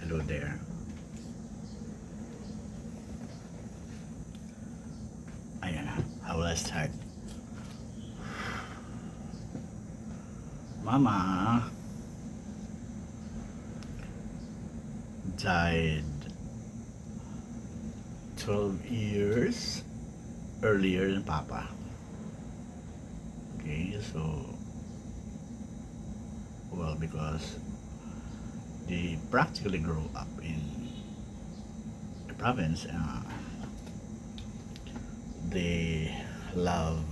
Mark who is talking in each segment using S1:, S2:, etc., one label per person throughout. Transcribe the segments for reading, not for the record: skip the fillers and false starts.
S1: Hello there. Ayan na. How will I start? Mama died 12 years earlier than Papa. Okay, so, well, because they practically grew up in the province, they loved,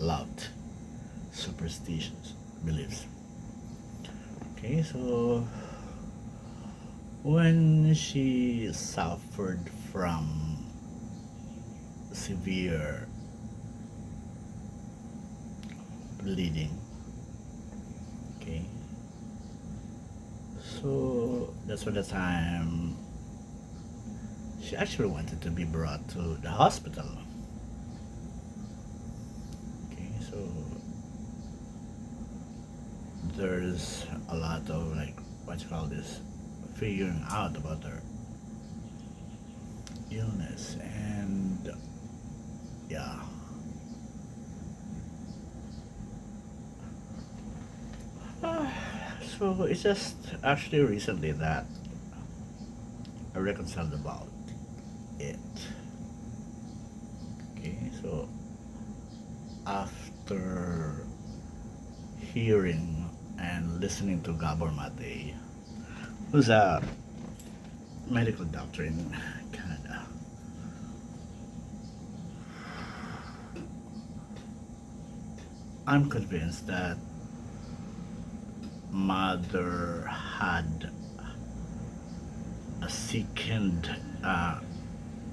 S1: loved superstitions, beliefs. Okay, so when she suffered from severe bleeding, okay, so that's when the time she actually wanted to be brought to the hospital. Okay, so there's a lot of, like, what you call this, figuring out about her illness, and yeah. So it's just actually recently that I reconciled about it. Okay, so after hearing and listening to Gabor Mate, who's a medical doctor in Canada, I'm convinced that mother had a sickened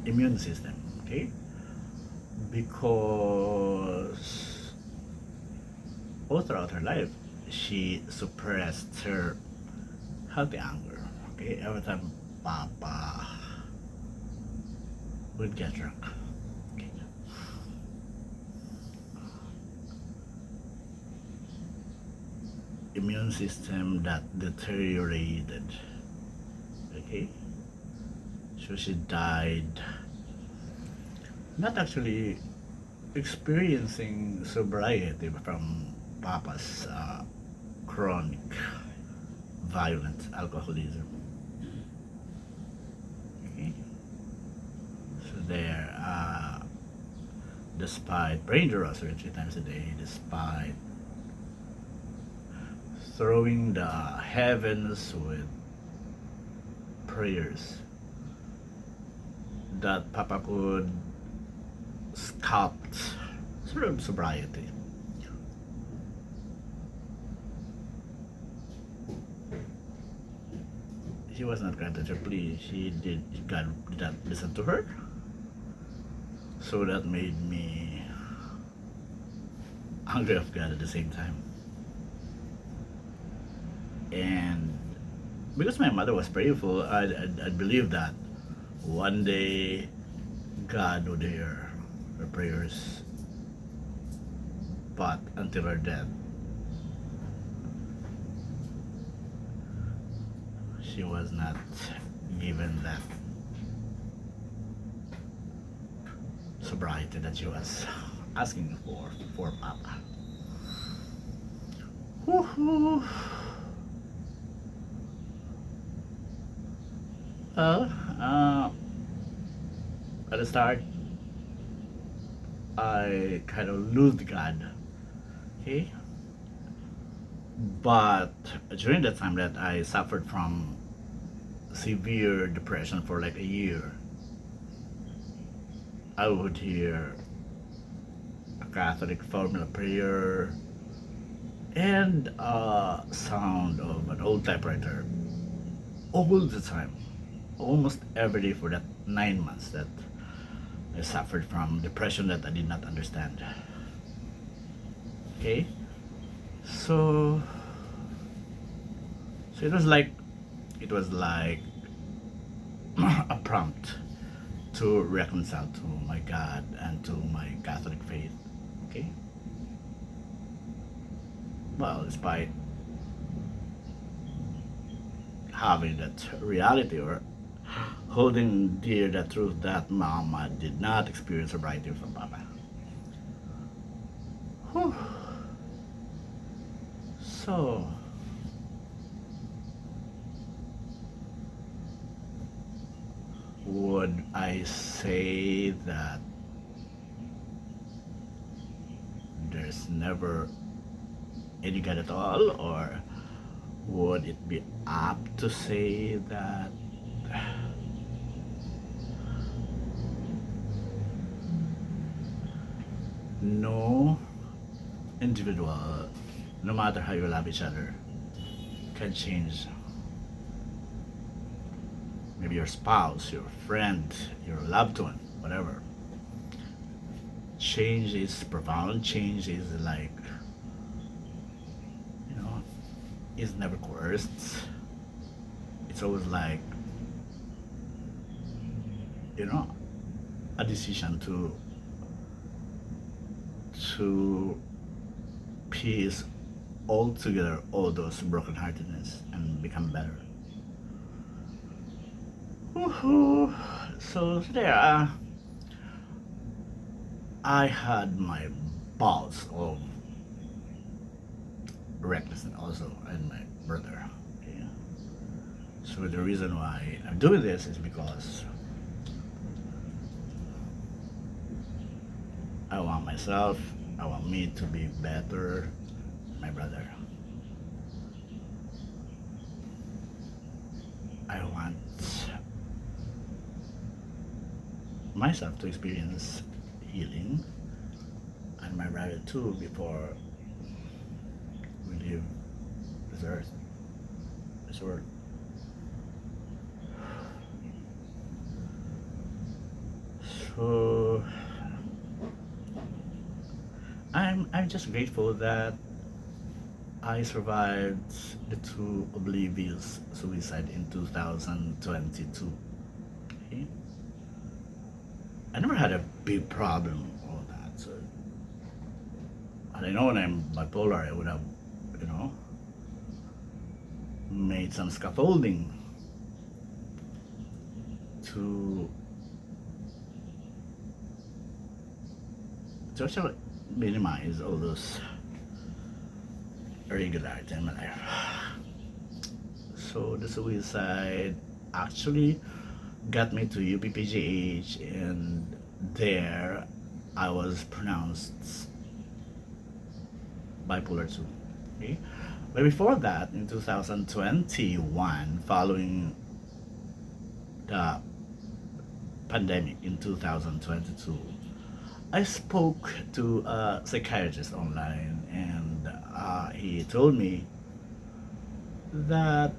S1: immune system, okay? Because all throughout her life, she suppressed her healthy anger, okay? Every time Papa would get drunk, okay? Immune system that deteriorated, okay? So she died not actually experiencing sobriety from Papa's chronic violent alcoholism. Okay? So there, despite praying the rosary 3 times a day, despite throwing the heavens with prayers, that Papa could sculpt sort of sobriety. She was not granted her plea. God did not listen to her. So that made me angry of God at the same time. And because my mother was prayerful, I believe that one day God would hear her prayers. But until her death, she was not given that sobriety that she was asking for Papa. Woohoo! Well, at the start, I kind of loathed God, okay? But during that time that I suffered from severe depression for like a year, I would hear a Catholic formula prayer and a sound of an old typewriter all the time, almost every day for that 9 months that I suffered from depression that I did not understand. Okay, so it was like a prompt to reconcile to my God and to my Catholic faith. Okay, well, despite having that reality or holding dear the truth that mama did not experience sobriety from papa. Whew. So, would I say that there's never any God at all, or would it be apt to say that no individual, no matter how you love each other, can change maybe your spouse, your friend, your loved one, whatever. Change is profound, change is like, you know, it's never coerced. It's always like, you know, a decision to piece all together all those brokenheartedness and become better. Woohoo! So there, I had my bouts of recklessness also, and my brother. Okay? So the reason why I'm doing this is because I want myself, I want me to be better than my brother. I want myself to experience healing and my brother too before we leave this earth, this world. So I'm just grateful that I survived the two oblivious suicide in 2022. Okay? I never had a big problem all that. So had I known I'm bipolar, I would have, you know, made some scaffolding to actually minimize all those irregularities in my life. So the suicide actually got me to UPPGH, and there I was pronounced bipolar 2. Okay? But before that, in 2021, following the pandemic in 2022, I spoke to a psychiatrist online, and he told me that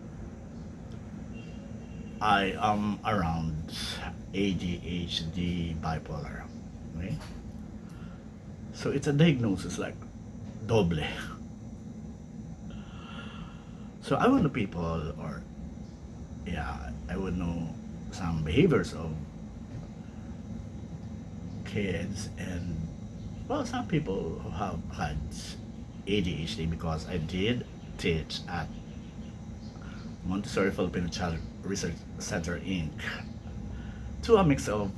S1: I am around ADHD bipolar. Okay? So it's a diagnosis like double. So I would know people, or yeah, I would know some behaviors of kids, and well, some people who have had ADHD because I did teach at Montessori Filipino Child Research Center Inc. to a mix of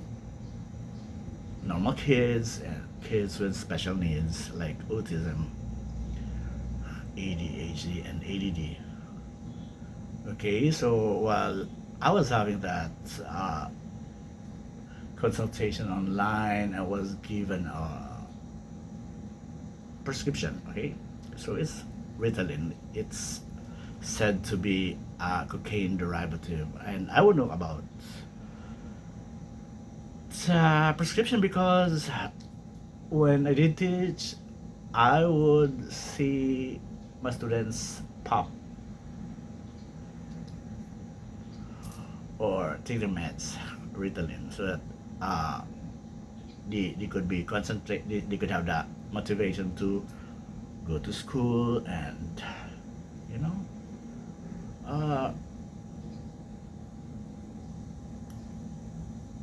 S1: normal kids and kids with special needs like autism, ADHD, and ADD. Okay, so while I was having that consultation online, I was given a prescription. Okay, so it's Ritalin. It's said to be a cocaine derivative, and I would know about prescription because when I did teach, I would see my students pop or take their meds, Ritalin, so that uh, they could be concentrate. They could have that motivation to go to school and, you know, uh,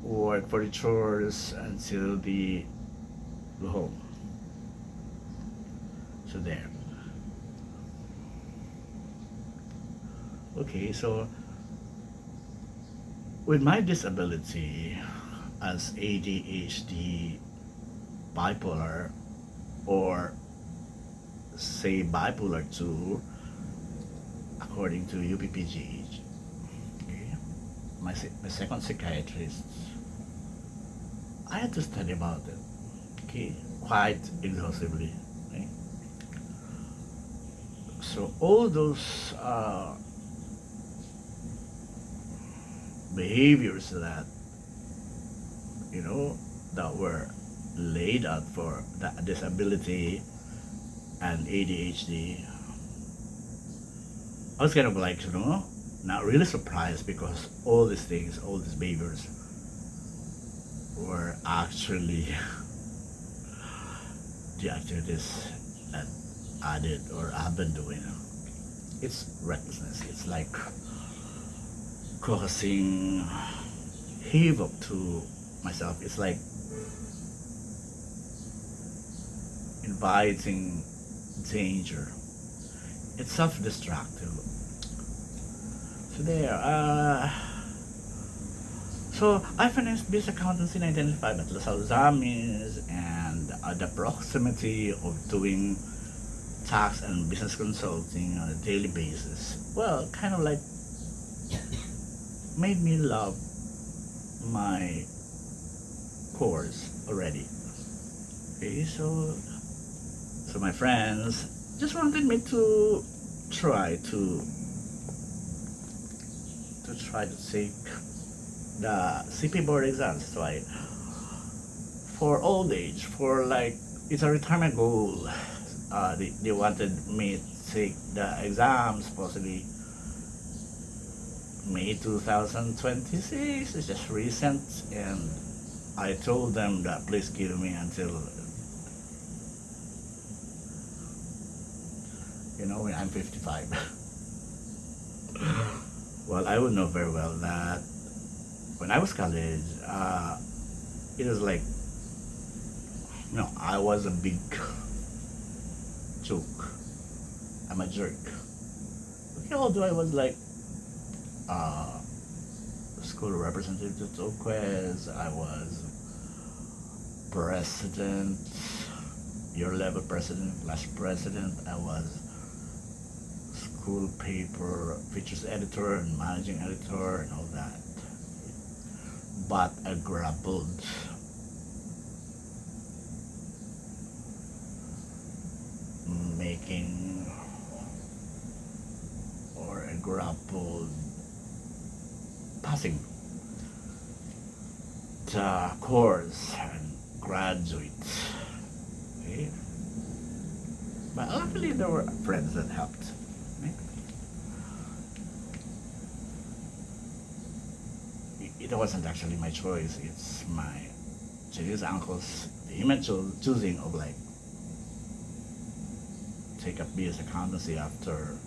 S1: work for the chores until they go home. So there. Okay, so With my disability as ADHD bipolar, or say bipolar 2, according to UPPGH, okay, my second psychiatrist, I had to study about it, okay, quite exhaustively. Okay? So all those behaviors that you know that were laid out for that disability and ADHD, I was kind of like, not really surprised, because all these things, all these behaviors were actually the activities that I did or have been doing. It's recklessness. It's like causing havoc to myself. It's like inviting danger. It's self-destructive. So there. So I finished business accountancy in 1995 at Los Alzamis, and the proximity of doing tax and business consulting on a daily basis, well, kind of like made me love my course already. Okay, so my friends just wanted me to try to take the CP board exams. So for old age, for like, it's a retirement goal. They wanted me to take the exams possibly May 2026. It's just recent, and I told them that please give me until when I'm 55. Well, I would know very well that when I was college, it was like, I was a big joke. I'm a jerk. Okay, although I was like school representative to Toquez, I was president, year level president, class president. I was school paper features editor and managing editor and all that. But I grappled making, or I grappled passing the course and graduate. Okay? But luckily there were friends that helped. Okay? It wasn't actually my choice. It's my Chinese uncle's eventual choosing of like take up BS accountancy after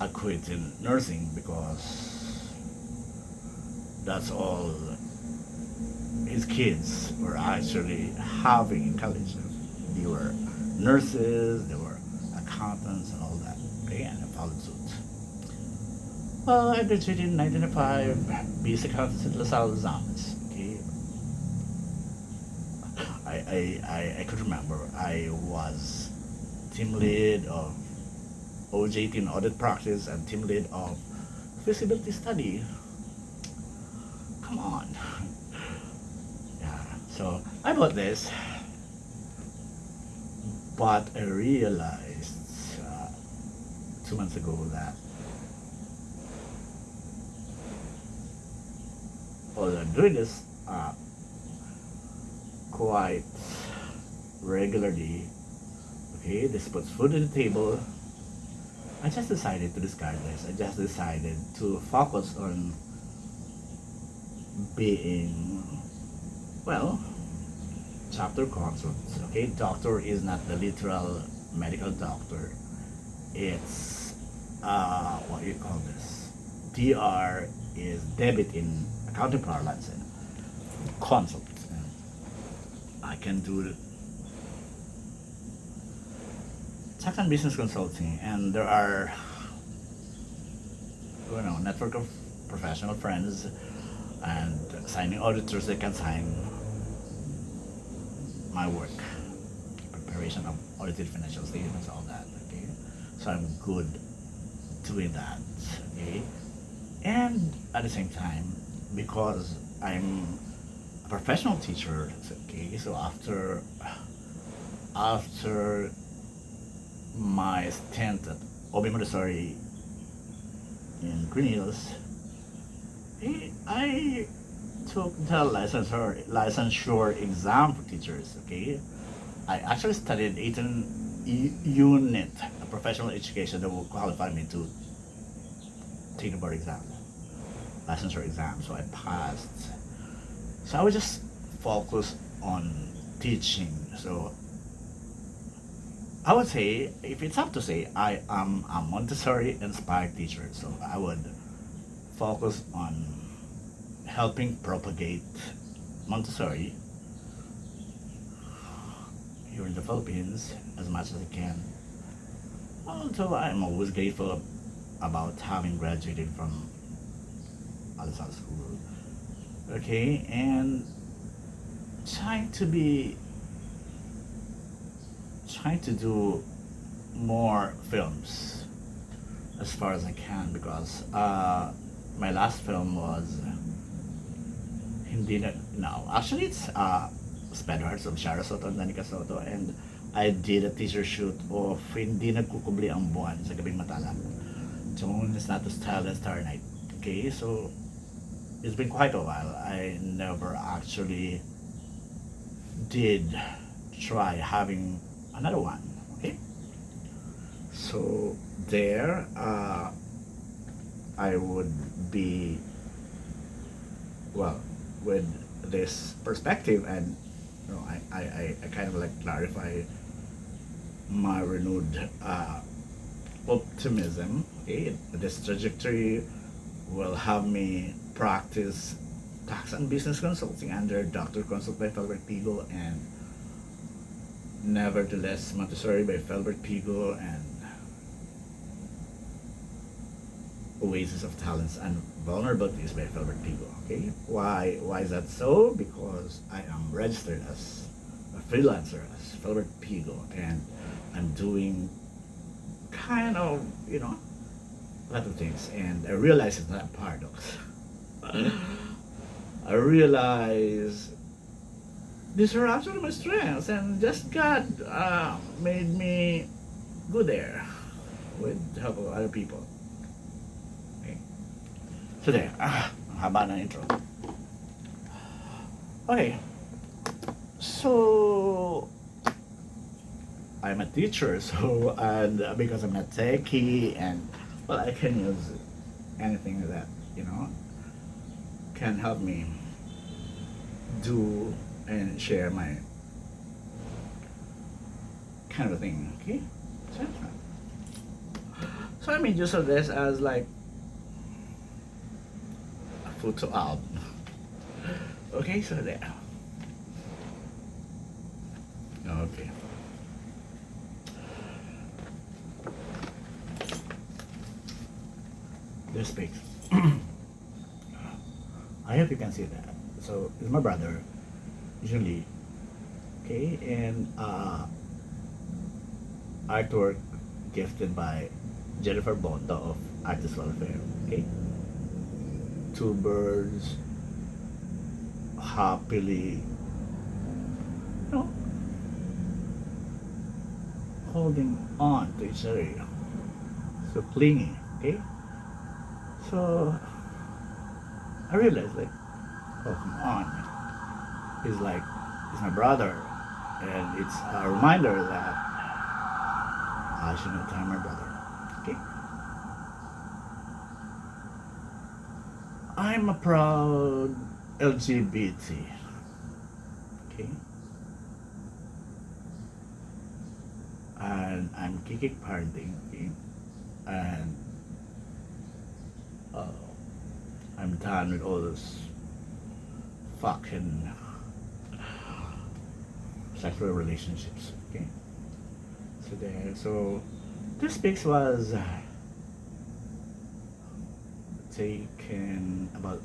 S1: I quit in nursing, because that's all his kids were actually having in college. They were nurses, they were accountants and all that. Okay, and I followed suit. Well, I graduated in 1995, BS accountancy at Los Alzamis. Okay. I could remember I was team lead of OJT in audit practice and team lead of feasibility study. Come on. Yeah, so I bought this, but I realized 2 months ago that although I'm doing this quite regularly, okay, this puts food on the table. I just decided to discard this. I just decided to focus on being, well, chapter consults. Okay, doctor is not the literal medical doctor. It's what do you call this? DR is debit in accounting parlance, and consult. And I can do tax and business consulting, and there are network of professional friends and signing auditors that can sign my work, preparation of audited financial statements, all that. Okay, so I'm good doing that. Okay, and at the same time, because I'm a professional teacher, okay, so after my stint at Obi Montessori in Green Hills, I took the licensure exam for teachers. Okay, I actually studied 18 unit professional education that will qualify me to take the board exam, licensure exam. So I passed. So I would just focus on teaching. So I would say, if it's up to say, I am a Montessori inspired teacher. So I would focus on helping propagate Montessori here in the Philippines as much as I can. Although I'm always grateful about having graduated from Alisal School. Okay, and trying to be trying to do more films as far as I can, because my last film was hindi na, no, actually it's Sped Hearts of Shara Soto and Danica Soto, and I did a teaser shoot of Hindi Nagkukubli ang Buwan sa Gabing Matalam. Joan is not the style and Star Night. Okay, so it's been quite a while. I never actually did try having another one. Okay, so there I would be, well, with this perspective, and you know, I kind of like clarify my renewed optimism. Okay, this trajectory will have me practice tax and business consulting under Dr. Consult by Felbert Pigo, and Nevertheless Montessori by Felbert Pigo, and Oasis of Talents and Vulnerabilities by Felbert Pigo. Okay, why is that so? Because I am registered as a freelancer as Felbert Pigo, and I'm doing kind of, you know, a lot of things, and I realize it's not a paradox. I realize these are actually my strengths, and just God made me go there with the help of other people. Okay. So there, haba na intro. Okay, so I'm a teacher, so, and because I'm not techie, and well, I can use anything that, you know, can help me do and share my kind of a thing. Okay, so I made use of this as like a photo album. Okay, so there. Okay. This pics. I hope you can see that. So it's my brother, usually. Okay, and artwork gifted by Jennifer Bonda of Artist Welfare. Okay, two birds happily, you know, holding on to each other, so clingy. Okay, so I realized, like, oh, come on, he's my brother, and it's a reminder that I should not harm my brother. Okay, I'm a proud LGBT. Okay, and I'm kicking parenting. Okay, and I'm done with all this fucking sexual relationships. Okay, so there. So this pics was taken about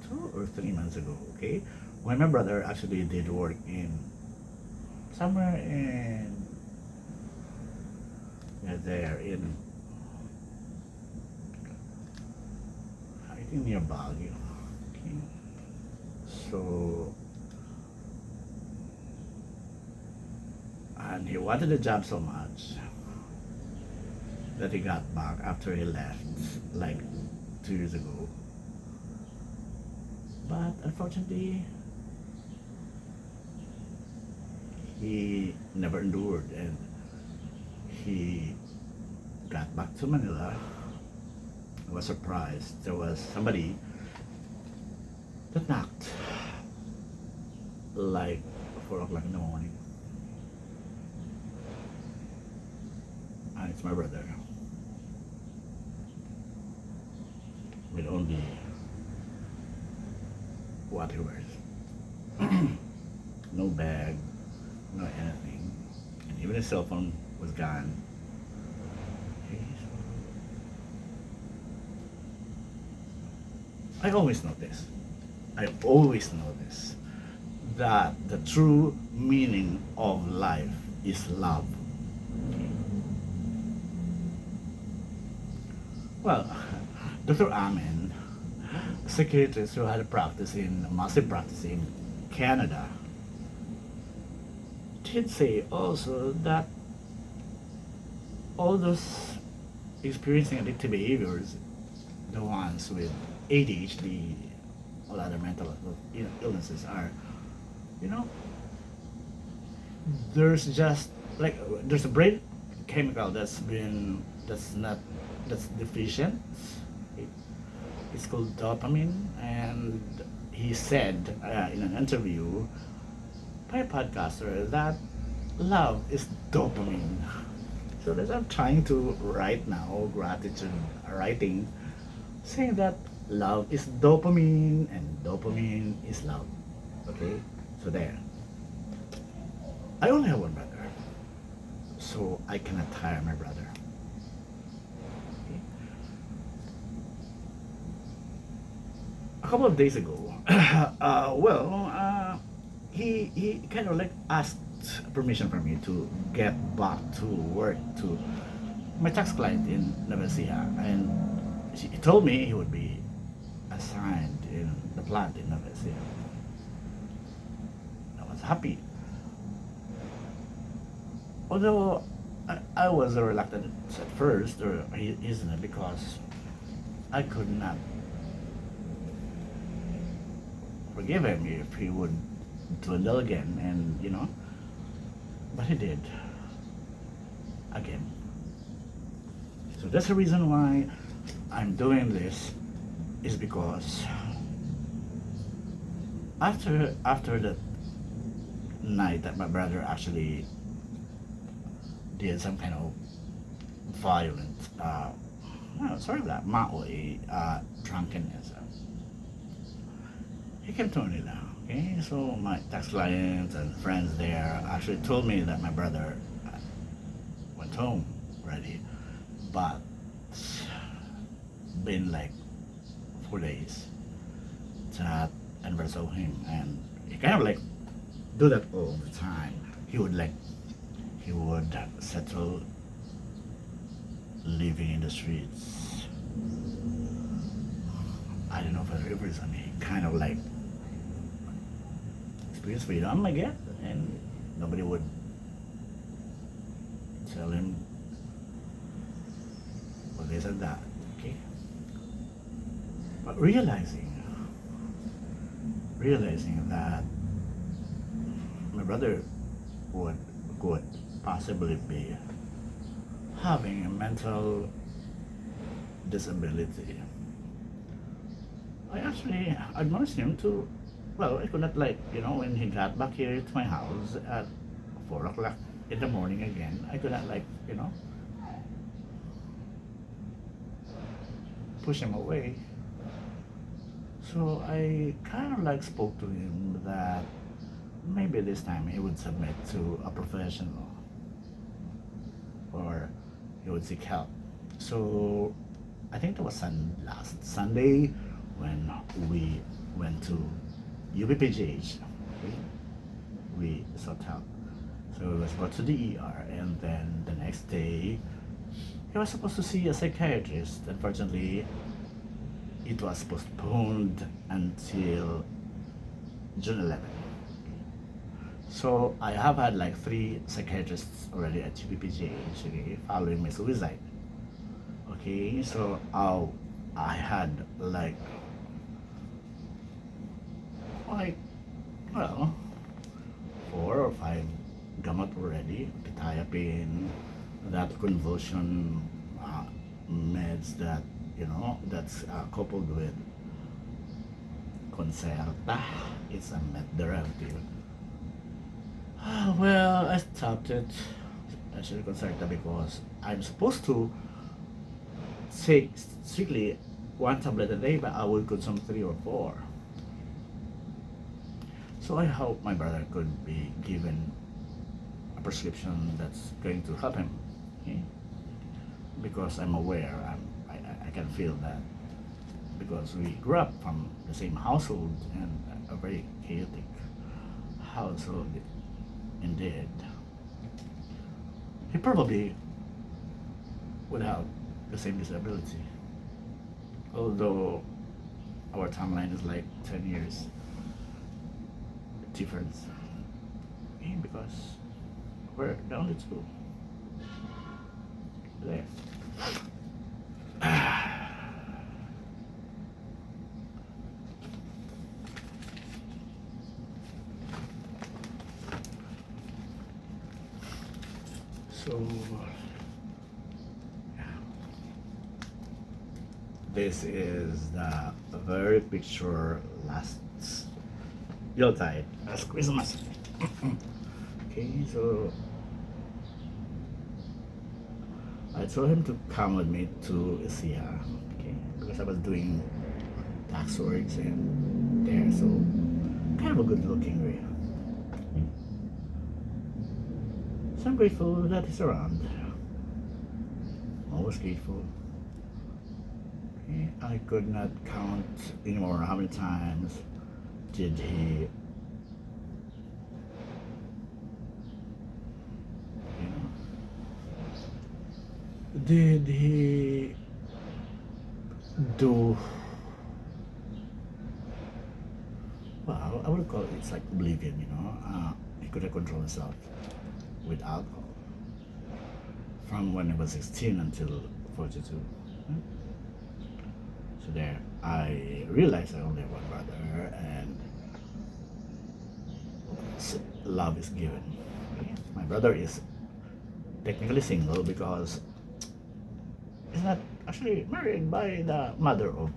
S1: 2 or 3 months ago, okay? When my brother actually did work in somewhere in there in I think near Baguio. Okay. So and he wanted the job so much that he got back after he left like 2 years ago. But unfortunately, he never endured and he got back to Manila. I was surprised. There was somebody that knocked like 4 o'clock in the morning. And it's my brother with only what he wears. No bag, no anything. And even his cell phone was gone. Okay, so I always know this. I always know this. That the true meaning of life is love. Okay. Well, Dr. Amen, a psychiatrist who had a massive practice in Canada, did say also that all those experiencing addictive behaviors, the ones with ADHD, all other mental illnesses are, you know, there's just like there's a brain chemical that's deficient. It, it's called dopamine, and he said in an interview by a podcaster that love is dopamine. So that's I'm trying to write now gratitude writing, saying that love is dopamine and dopamine is love. Okay, so there. I only have one brother, so I cannot tire my brother. Okay. A couple of days ago, he kind of like asked permission from me to get back to work to my tax client in Nevesia, and he told me he would be assigned in the plant in Nevesia. I was happy, although I was reluctant at first, or isn't because I could not forgive him if he would dwindle again, and but he did again. So that's the reason why I'm doing this, is because after the night that my brother actually did some kind of violent, sorry about that, Maui drunkenness. He came to Manila. Okay, so my tax clients and friends there actually told me that my brother went home already, but been like 4 days that I never saw him, and he kind of like do that all the time. He would settle living in the streets. I don't know for the reason. He kind of like experience freedom, I guess, and nobody would tell him what this and that. Okay, but realizing that my brother could possibly be having a mental disability, I actually admonished him to, well, I could not when he got back here to my house at 4 o'clock in the morning again, I could not push him away. So I kind of spoke to him that maybe this time he would submit to a professional or he would seek help. So I think that was last Sunday when we went to UPPGH. We sought help. So he was brought to the ER, and then the next day he was supposed to see a psychiatrist. Unfortunately, it was postponed until June 11th. So I have had like 3 psychiatrists already at UPPGH, okay, following my suicide. Okay, so I had like well 4 or 5 gamot already, quetiapine, that convulsion meds that that's coupled with Concerta. It's a med derivative. Well, I stopped it. Actually, Concerta because I'm supposed to take strictly 1 tablet a day, but I will consume 3 or 4. So I hope my brother could be given a prescription that's going to help him. Okay? Because I'm aware, I can feel that. Because we grew up from the same household and a very chaotic household indeed. He probably would have the same disability. Although our timeline is like 10 years difference. Okay, because we're the only two. There. So this is the very picture last Yuletide as Christmas. Okay, so I told him to come with me to Isia, okay, because I was doing tax works and there, so kind of a good looking way. So I'm grateful that he's around. Always grateful. Okay, I could not count anymore how many times did he did he do well, I would call it, it's like oblivion, he couldn't control himself with alcohol from when he was 16 until 42. So there, I realized I only have one brother and love is given. Okay? My brother is technically single because he's not actually married by the mother of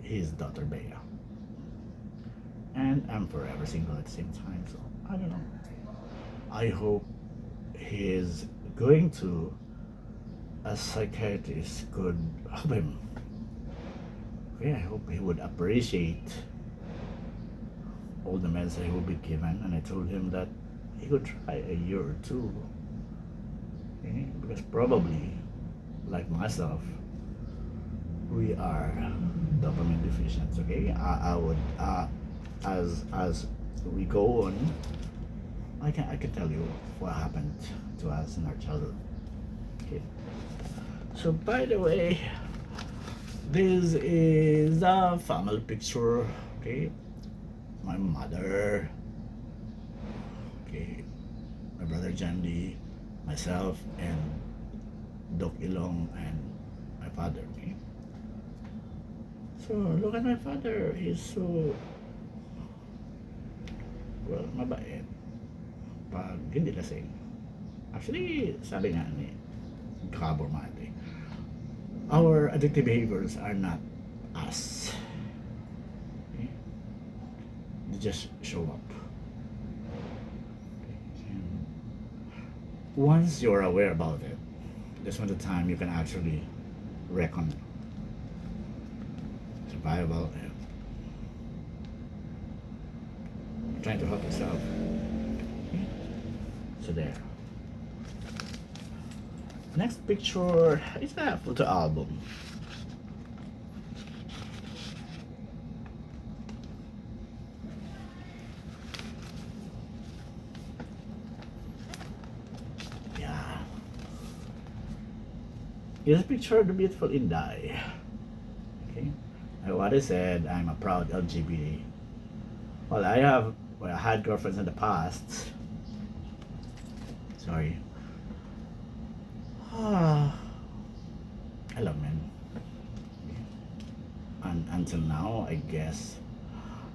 S1: his daughter Bea. And I'm forever single at the same time, so I don't know. I hope he's going to a psychiatrist could help him. Okay, I hope he would appreciate all the meds that he will be given, and I told him that he could try a year or 2. Okay? Because probably, like myself, we are dopamine deficient. Okay, I would as we go on, I can tell you what happened to us in our childhood. Okay. So by the way, this is a family picture. Okay, my mother. Okay, my brother Jandy, myself, and Doc Ilong, and my father. Okay. So look at my father. He's so mabait. Pag hindi lasing. Actually, sabi nga ni Gabor Mate, our addictive behaviors are not us. Okay? They just show up. Okay? And once you're aware about it, that's when the time you can actually reckon survival and trying to help yourself. Okay? So there. Next picture is a photo album. Here's a picture of the beautiful Inday. Okay. Like what I said, I'm a proud LGBT. I had girlfriends in the past. Sorry. I love men. And until now, I guess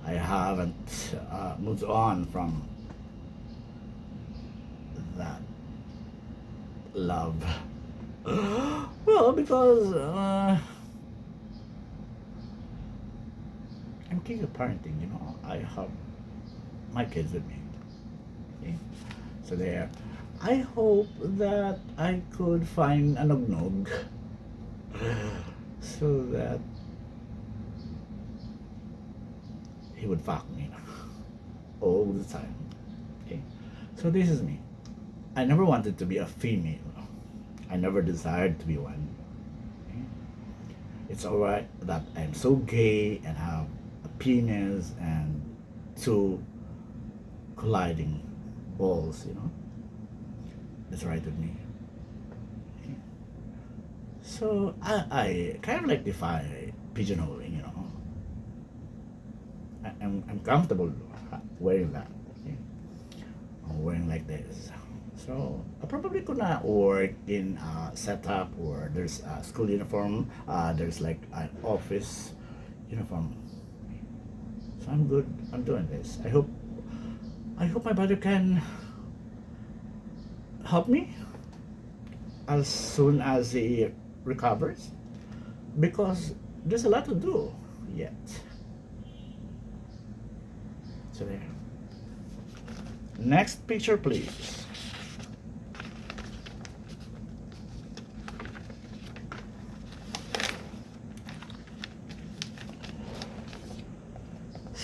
S1: I haven't moved on from that love. Well, because I'm king of parenting, I have my kids with me. Okay? So there. I hope that I could find a nog so that he would fuck me all the time. Okay? So this is me. I never wanted to be a female. I never desired to be one. Okay? It's alright that I'm so gay and have a penis and two colliding balls, That's right with me. Okay? So I kind of like defy pigeonholing, I'm comfortable wearing that. Okay? I'm wearing like this. So I probably could not work in a setup where there's a school uniform, there's like an office uniform. So I'm good. I'm doing this. I hope my brother can help me as soon as he recovers, because there's a lot to do yet. So there. Next picture, please.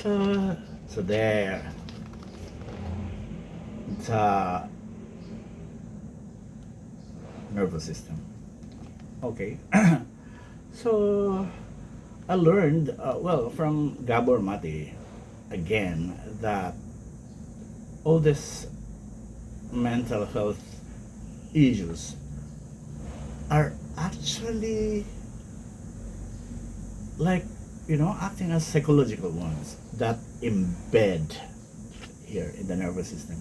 S1: So there. The nervous system. Okay. So I learned from Gabor Mate again that all this mental health issues are actually like acting as psychological ones that embed here in the nervous system.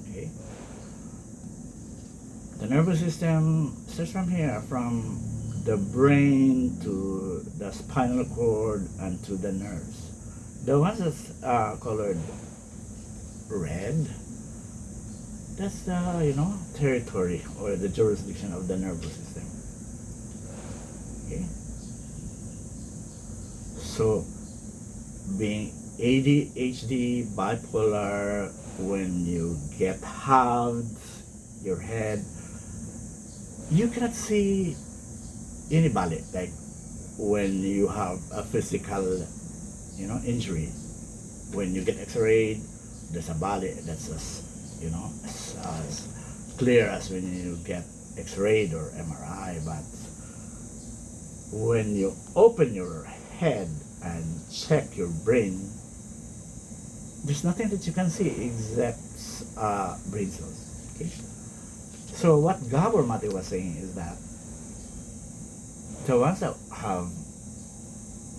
S1: Okay, the nervous system starts from here, from the brain to the spinal cord and to the nerves. The ones that's colored red, that's the territory or the jurisdiction of the nervous system. Okay, so being ADHD, bipolar, when you get halved your head, you cannot see anybody. Like when you have a physical, injury, when you get X-rayed, there's a body that's as clear as when you get X-rayed or MRI. But when you open your head and check your brain, there's nothing that you can see except brain cells. Okay? So what Gabor Mate was saying is that the ones that have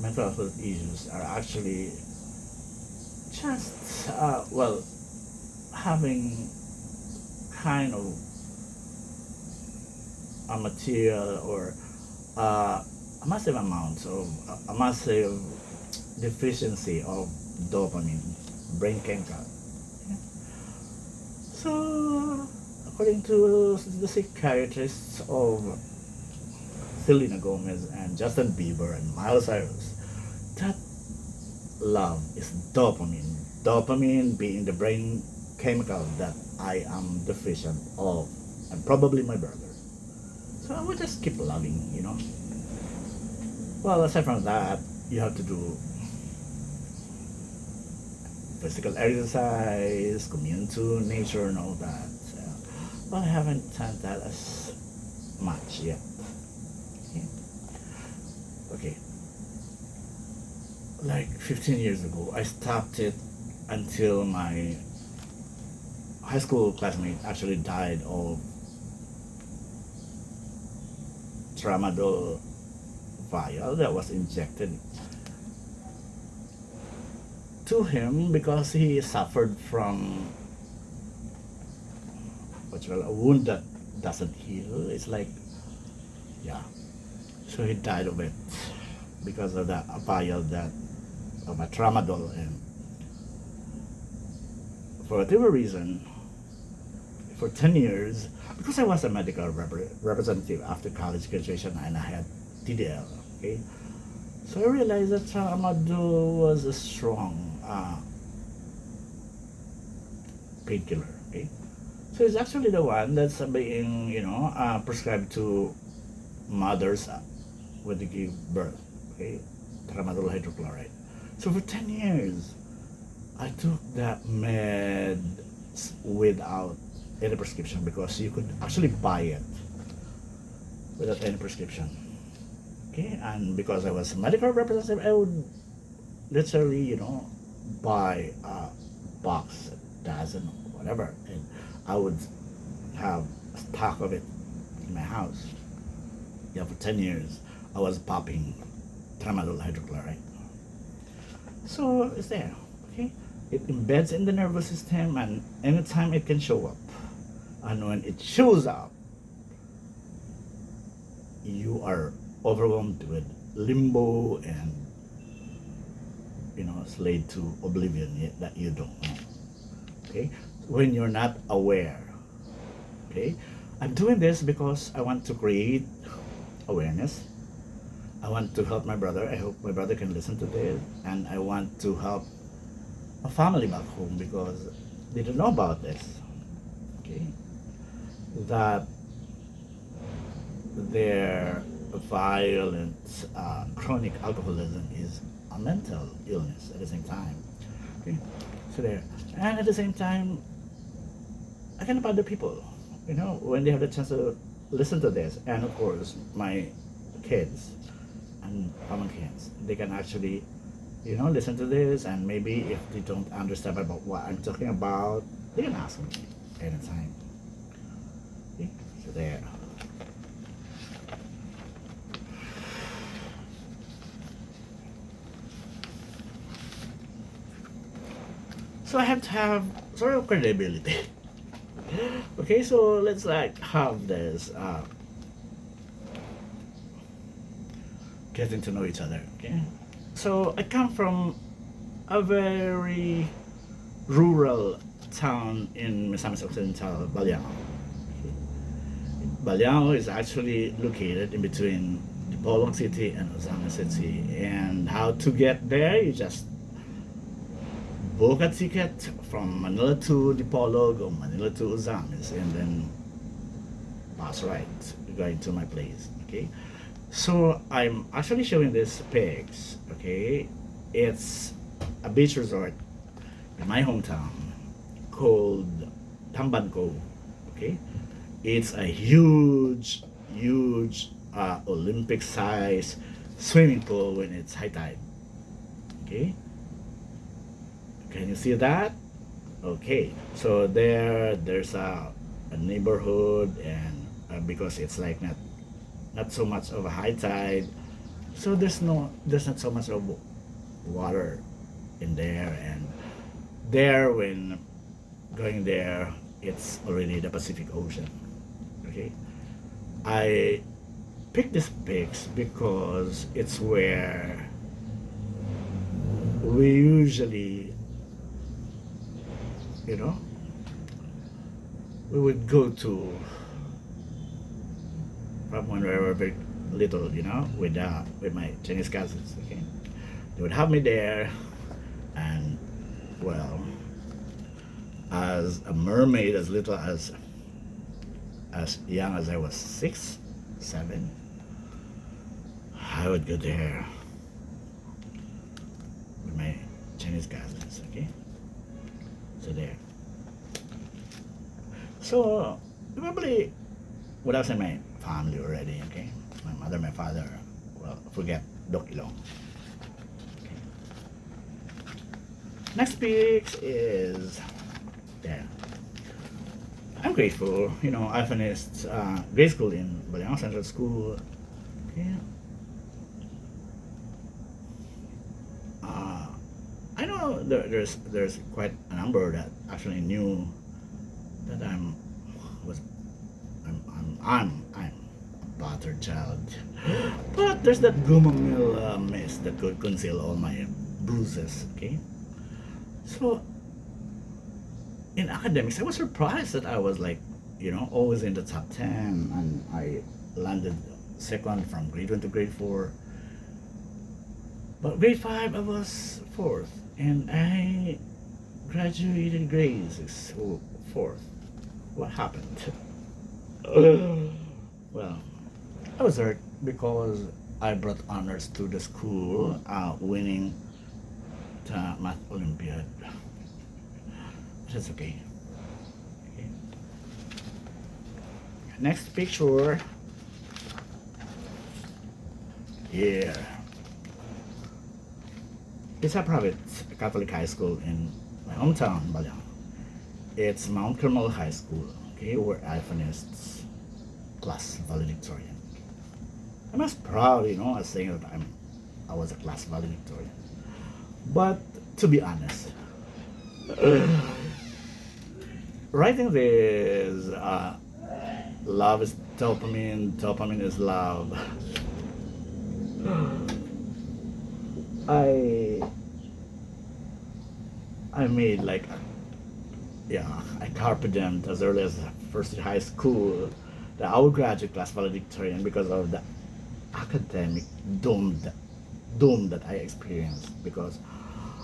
S1: mental health issues are actually just having kind of a material or a massive amount of a massive deficiency of dopamine, brain chemical. Yeah. So according to the psychiatrists of Selena Gomez and Justin Bieber and Miley Cyrus, that love is dopamine. Dopamine being the brain chemical that I am deficient of, and probably my brother. So I would just keep loving, Well, aside from that, you have to do physical exercise, commune to nature and all that. Well, I haven't done that as much yet. Okay. Like 15 years ago, I stopped it until my high school classmate actually died of tramadol vial that was injected to him because he suffered from what's called a wound that doesn't heal. It's like, yeah. So he died of it because of that vial that of a tramadol, and for whatever reason, for 10 years, because I was a medical representative after college graduation and I had TDL, okay? So I realized that tramadol was a strong painkiller, okay? So it's actually the one that's being, prescribed to mothers when they give birth, okay? Tramadol hydrochloride. So for 10 years, I took that med without any prescription because you could actually buy it without any prescription. Okay, and because I was a medical representative, I would literally, buy a box, a dozen, whatever, and I would have a stock of it in my house. Yeah, for 10 years, I was popping tramadol hydrochloride. So it's there, okay? It embeds in the nervous system, and anytime it can show up. And when it shows up, you are overwhelmed with limbo and, slayed to oblivion that you don't know. Okay? When you're not aware. Okay? I'm doing this because I want to create awareness. I want to help my brother. I hope my brother can listen to this. And I want to help a family back home because they don't know about this. Okay? That their violent chronic alcoholism is a mental illness at the same time. Okay? So there. And at the same time, I can help other people, when they have the chance to listen to this. And of course, my kids and common kids, they can actually, listen to this, and maybe if they don't understand about what I'm talking about, they can ask me anytime. Okay? So there. So I have to have sort of credibility. Okay, so let's have this getting to know each other. Okay, so I come from a very rural town in Misamis Occidental, Baliao. Baliao is actually located in between Dipolog City and Ozanga City, and how to get there, you just book a ticket from Manila to Dipolog or Manila to Ozamis, and then pass right going to my place. Okay, so I'm actually showing these pics. Okay, it's a beach resort in my hometown called Tambanco. Okay, it's a huge Olympic size swimming pool when it's high tide. Okay, can you see that? Okay, so there's a neighborhood, and because it's like not so much of a high tide, so there's not so much of water in there, and there when going there, it's already the Pacific Ocean. Okay, I picked this pics because it's where we usually, we would go to from when we were very little, with my Chinese cousins. Okay, they would have me there, and well, as a mermaid, as little as young as I was 6, 7, I would go there with my Chinese cousins. Okay, so there. So probably would have seen my family already. Okay, my mother, my father. Well, forget Doc Ilong. Okay. Next pics is there. I'm grateful. I finished grade school in Baliang Central School, Okay. Uh, I know there's quite a number that actually knew that was I'm a battered child, but there's that gumamil mist that could conceal all my bruises. Okay, so in academics, I was surprised that I was like, always in the top 10, and I landed second from grade 1 to grade 4. But grade 5, I was fourth, and I graduated grade 6, fourth. What happened? Well, I was hurt because I brought honors to the school, winning the math Olympiad. That's okay. Okay. Next picture. Here. It's a private Catholic high school in my hometown, Balyang. It's Mount Carmel High School, okay, where I finished class valedictorian. I'm as proud, as saying that I was a class valedictorian. But to be honest, writing this, love is dopamine, dopamine is love. I I made like I carpe diem as early as first year high school that I would graduate class valedictorian because of the academic doom that I experienced, because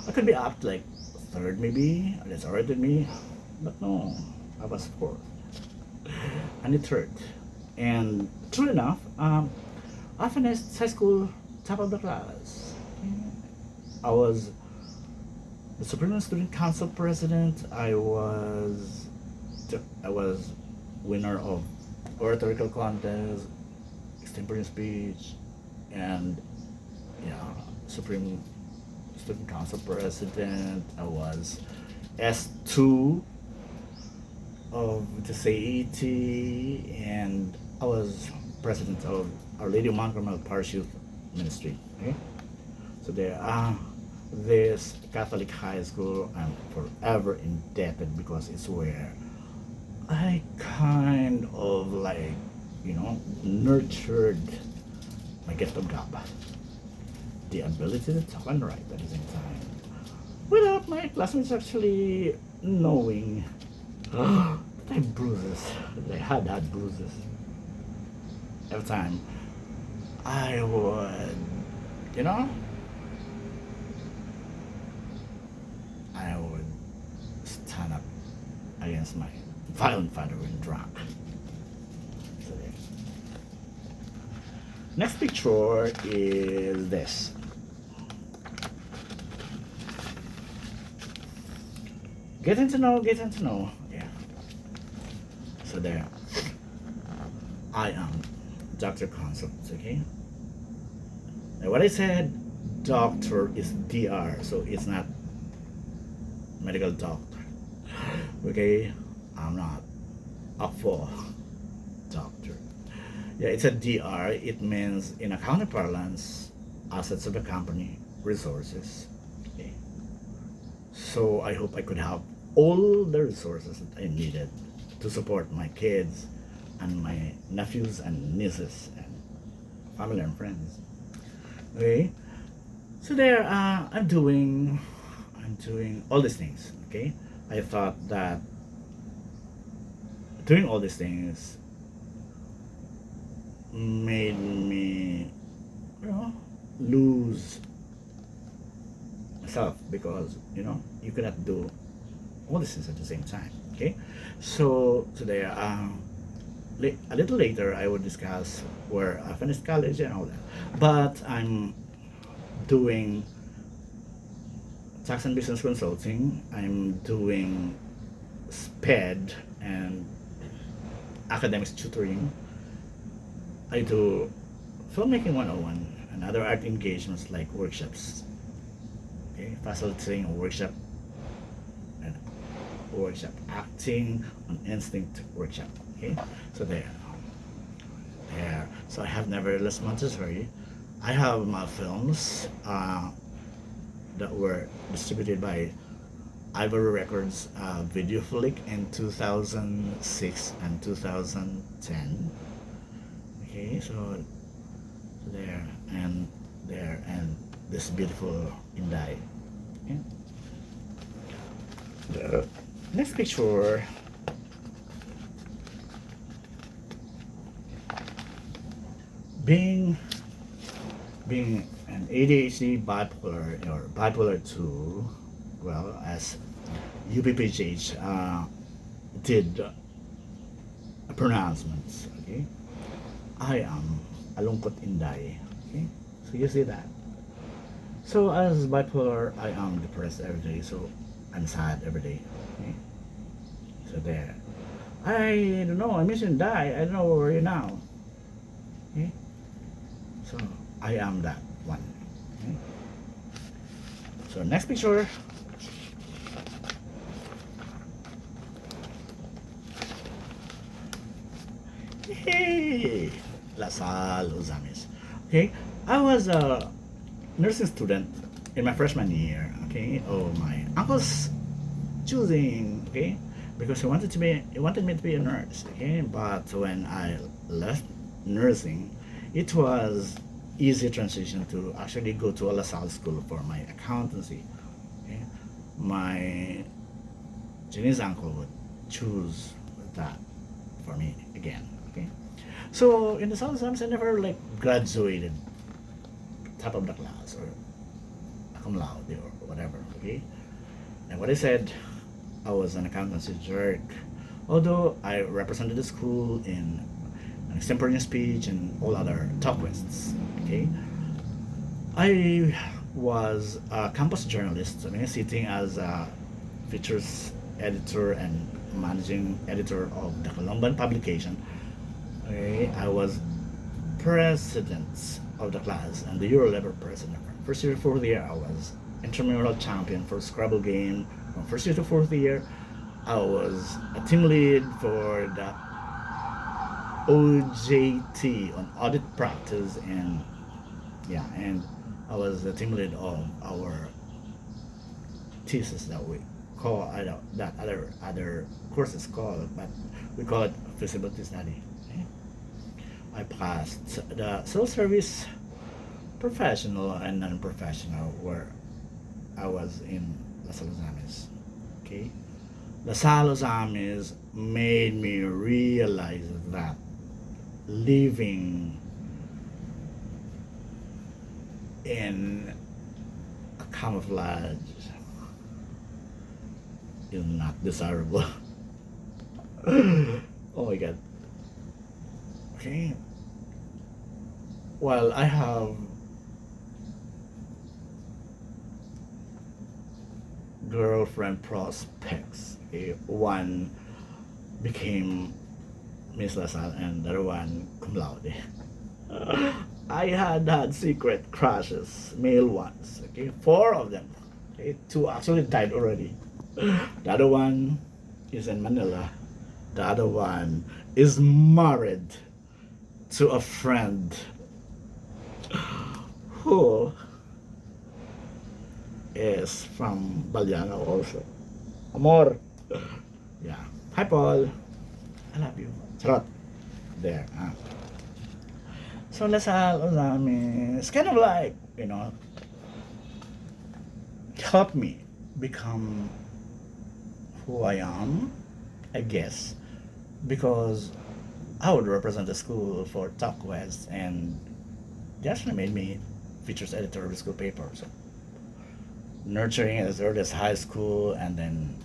S1: I could be up to like third maybe, that's alright with me, but no, I was fourth and it hurt. And true enough, I finished high school top of the class. I was the Supreme Student Council president. I was winner of oratorical contest, extemporaneous speech, and Supreme Student Council president. I was S2 of the CET, and I was president of Our Lady of Mount Carmel Parish Youth Ministry. Okay, so this Catholic high school, I'm forever indebted because it's where I kind of like, nurtured my gift of gab, the ability to talk and write at the same time, without my classmates actually knowing that I had bruises, that I had bruises. Every time I would, I would stand up against my violent father when drunk. So, yeah. Next picture is this. Getting to know. Yeah. So there. I am Dr. Consult, okay? Now what I said, doctor is DR, so it's not medical doctor. Okay? I'm not a full doctor. Yeah, it's a DR. It means, in accounting parlance, assets of the company, resources. Okay. So I hope I could have all the resources that I needed to support my kids and my nephews and nieces and family and friends. Okay. So there, I'm doing all these things. Okay. I thought that doing all these things made me, lose myself, because you cannot do all these things at the same time. Okay, so today, a little later, I will discuss where I finished college and all that. But I'm doing tax and business consulting. I'm doing SPED and academics tutoring. I do filmmaking 101 and other art engagements like workshops. Okay, facilitating a workshop acting on instinct workshop. Okay, so there. there. So I have Nevertheless Montessori. I have my films that were distributed by Ivory Records Video Flick in 2006 and 2010. Okay, so there and there and this beautiful Inday. Okay. The next picture, being being an ADHD bipolar or bipolar 2, well, as UPPH did pronouncements, okay? I am alungkot inday, okay? So you see that. So as bipolar, I am depressed every day, so I'm sad every day, okay? So there. I don't know, I miss you die, I don't know where are you now, okay? So I am that one, okay? So next picture. Hey, Lasal Uzamis. Okay, I was a nursing student in my freshman year. Okay, oh my uncle's choosing. Okay, because he wanted me to be a nurse. Okay, but when I left nursing, it was easy transition to actually go to a LaSalle school for my accountancy. Okay, my Chinese uncle would choose that for me again. Okay, so in the South Slums, I never like graduated top of the class or cum laude or whatever. Okay, and what I said, I was an accountancy jerk. Although I represented the school in an extemporaneous speech and all other talk quests. Okay, I was a campus journalist. I mean, sitting as a features editor and managing editor of the Columban publication. Okay, I was president of the class and the Euro level president. First year to fourth year, I was intramural champion for Scrabble game. From first year to fourth year, I was a team lead for the OJT on audit practice, and yeah, and I was the team lead of our thesis that we call, I don't, that other courses called, but we call it feasibility study. Okay? I passed the civil service professional and non-professional where I was in Las Alzames. Okay, Las Alzames made me realize that living in a camouflage is not desirable. Oh my god. Okay. Well, I have girlfriend prospects. Okay? One became Miss LaSalle and the other one cum laude. I had secret crushes, male ones. Okay, four of them. Okay, two actually died already. The other one is in Manila. The other one is married to a friend who is from Baliana also. Amor. Yeah. Hi, Paul. I love you. Charot. There. So Lasal it's kind of like, help me become who I am, I guess, because I would represent the school for Talk West, and they actually made me features editor of the school paper. So nurturing as early as high school, and then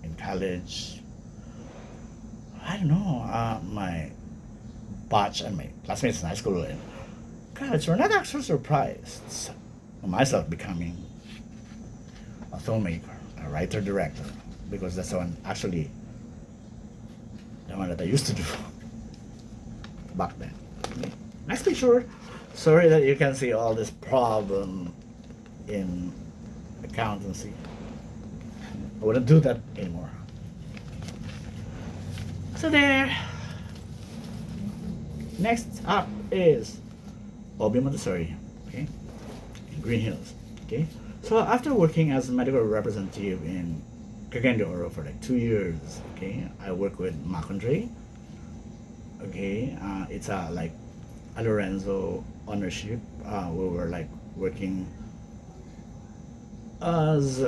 S1: in college, I don't know, my batch and my classmates in high school and college were not actually surprised myself becoming a filmmaker, a writer director, because that's the one actually the one that I used to do back then. Next picture. Sorry that you can see all this problem in accountancy. I wouldn't do that anymore. So there. Next up is Obi Montessori, okay, in Green Hills, okay. So after working as a medical representative in Cagayan de Oro for like 2 years, okay, I work with Macondre, okay. It's like a Lorenzo ownership. We were like working as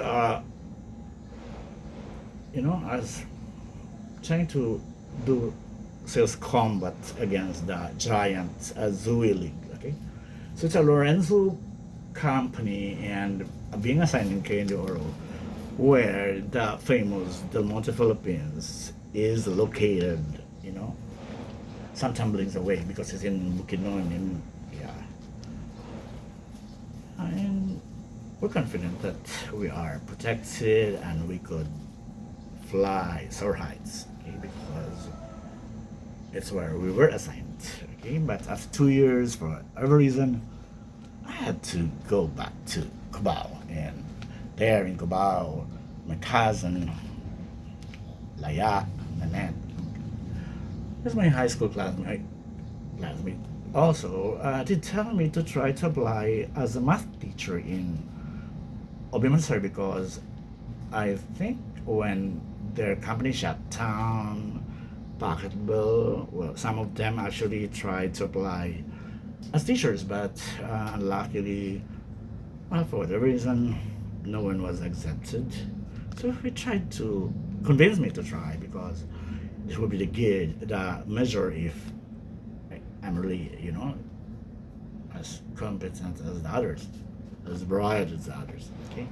S1: as trying to do sales combat against the giant Zooey League. Okay, so it's a Lorenzo company, and being assigned in Cagayan de Oro, where the famous Del Monte Philippines is located. You know, some tumblings away because it's in Bukidnon, in yeah, and we're confident that we are protected and we could fly soar heights, okay, because it's where we were assigned, okay. But after 2 years, for whatever reason, I had to go back to Cubao, and there in Cubao, my cousin Laya Nanette is my high school classmate. Also, did tell me to try to apply as a math teacher in Obimansar because I think when their company shut down, Pocket Bill, well, some of them actually tried to apply as teachers, but unluckily, well, for whatever reason, no one was accepted. So he tried to convince me to try because this would be the measure if I'm really, as competent as the others, as bright as the others. Okay,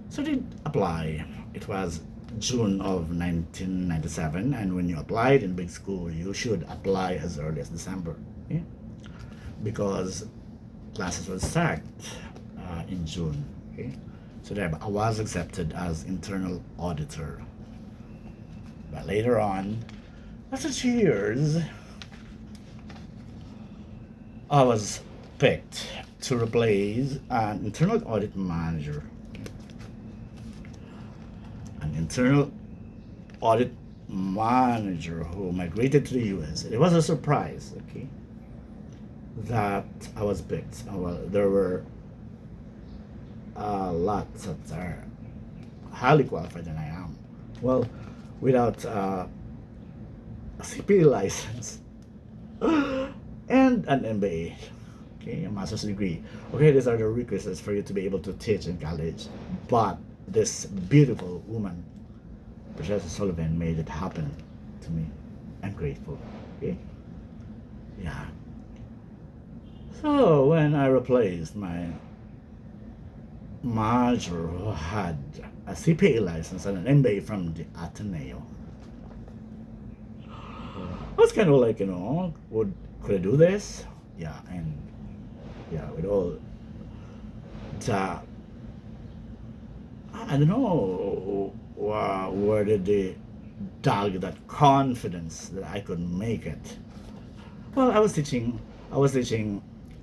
S1: so I did apply. It was June of 1997, and when you applied in big school, you should apply as early as December, okay? Because classes will start in June. Okay, so there I was accepted as internal auditor. But later on, after 2 years, I was picked to replace an internal audit manager. An internal audit manager who migrated to the US. It was a surprise, okay, that I was picked. Well, there were lots that are highly qualified than I am. Well, without a CPA license and an MBA, okay, a master's degree. Okay, these are the requisites for you to be able to teach in college. But this beautiful woman, Professor Sullivan, made it happen to me. I'm grateful. Okay? Yeah. So when I replaced my manager who had a CPA license and an MBA from the Ateneo, I was kind of like, could I do this? Yeah, and yeah, with all the, I don't know where did they dug that confidence that I could make it. Well, I was teaching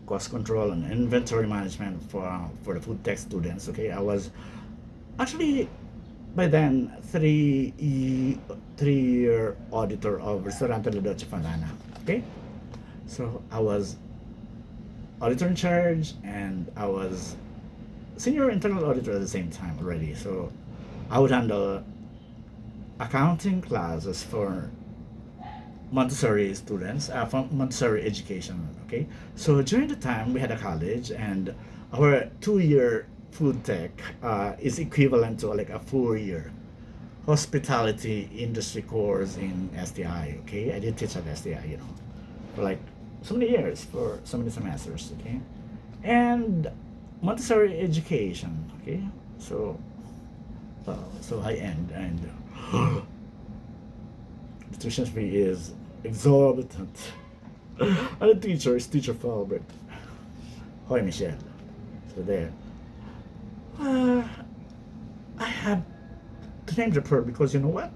S1: cost control and inventory management for the food tech students. Okay, I was actually by then 3 year auditor of Restaurante La Dolce Fontana. Okay, so I was auditor in charge and I was senior internal auditor at the same time already. So I would handle accounting classes for Montessori students, from Montessori education. Okay, so during the time we had a college, and our 2 year food tech is equivalent to like a 4 year hospitality industry course in STI. Okay, I did teach at STI, for like so many years, for so many semesters. Okay, and Montessori education. Okay, so high end, and the tuition fee is exorbitant. And the teacher is teacher Felbert. Hi, Michelle. So there. Uh, I have to name drop her because you know what?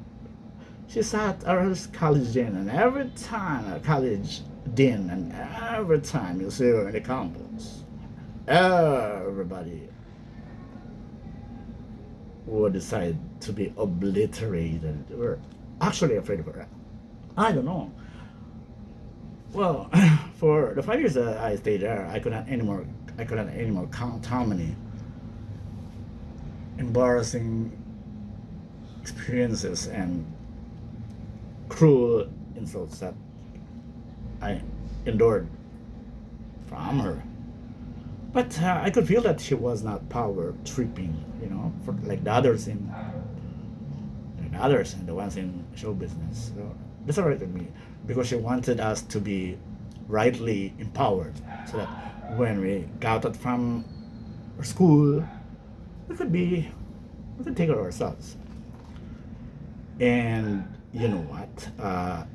S1: She sat at her college din, and every time at college din, and every time you see her in the campus, everybody would decide to be obliterated. We're actually afraid of her. I don't know. Well, for the 5 years that I stayed there, I couldn't anymore count how many embarrassing experiences and cruel insults that I endured from her. But I could feel that she was not power tripping, for like the others and the ones in show business. So that's alright with me because she wanted us to be rightly empowered, so that when we got out from our school, we could be we could take care of ourselves. And you know what?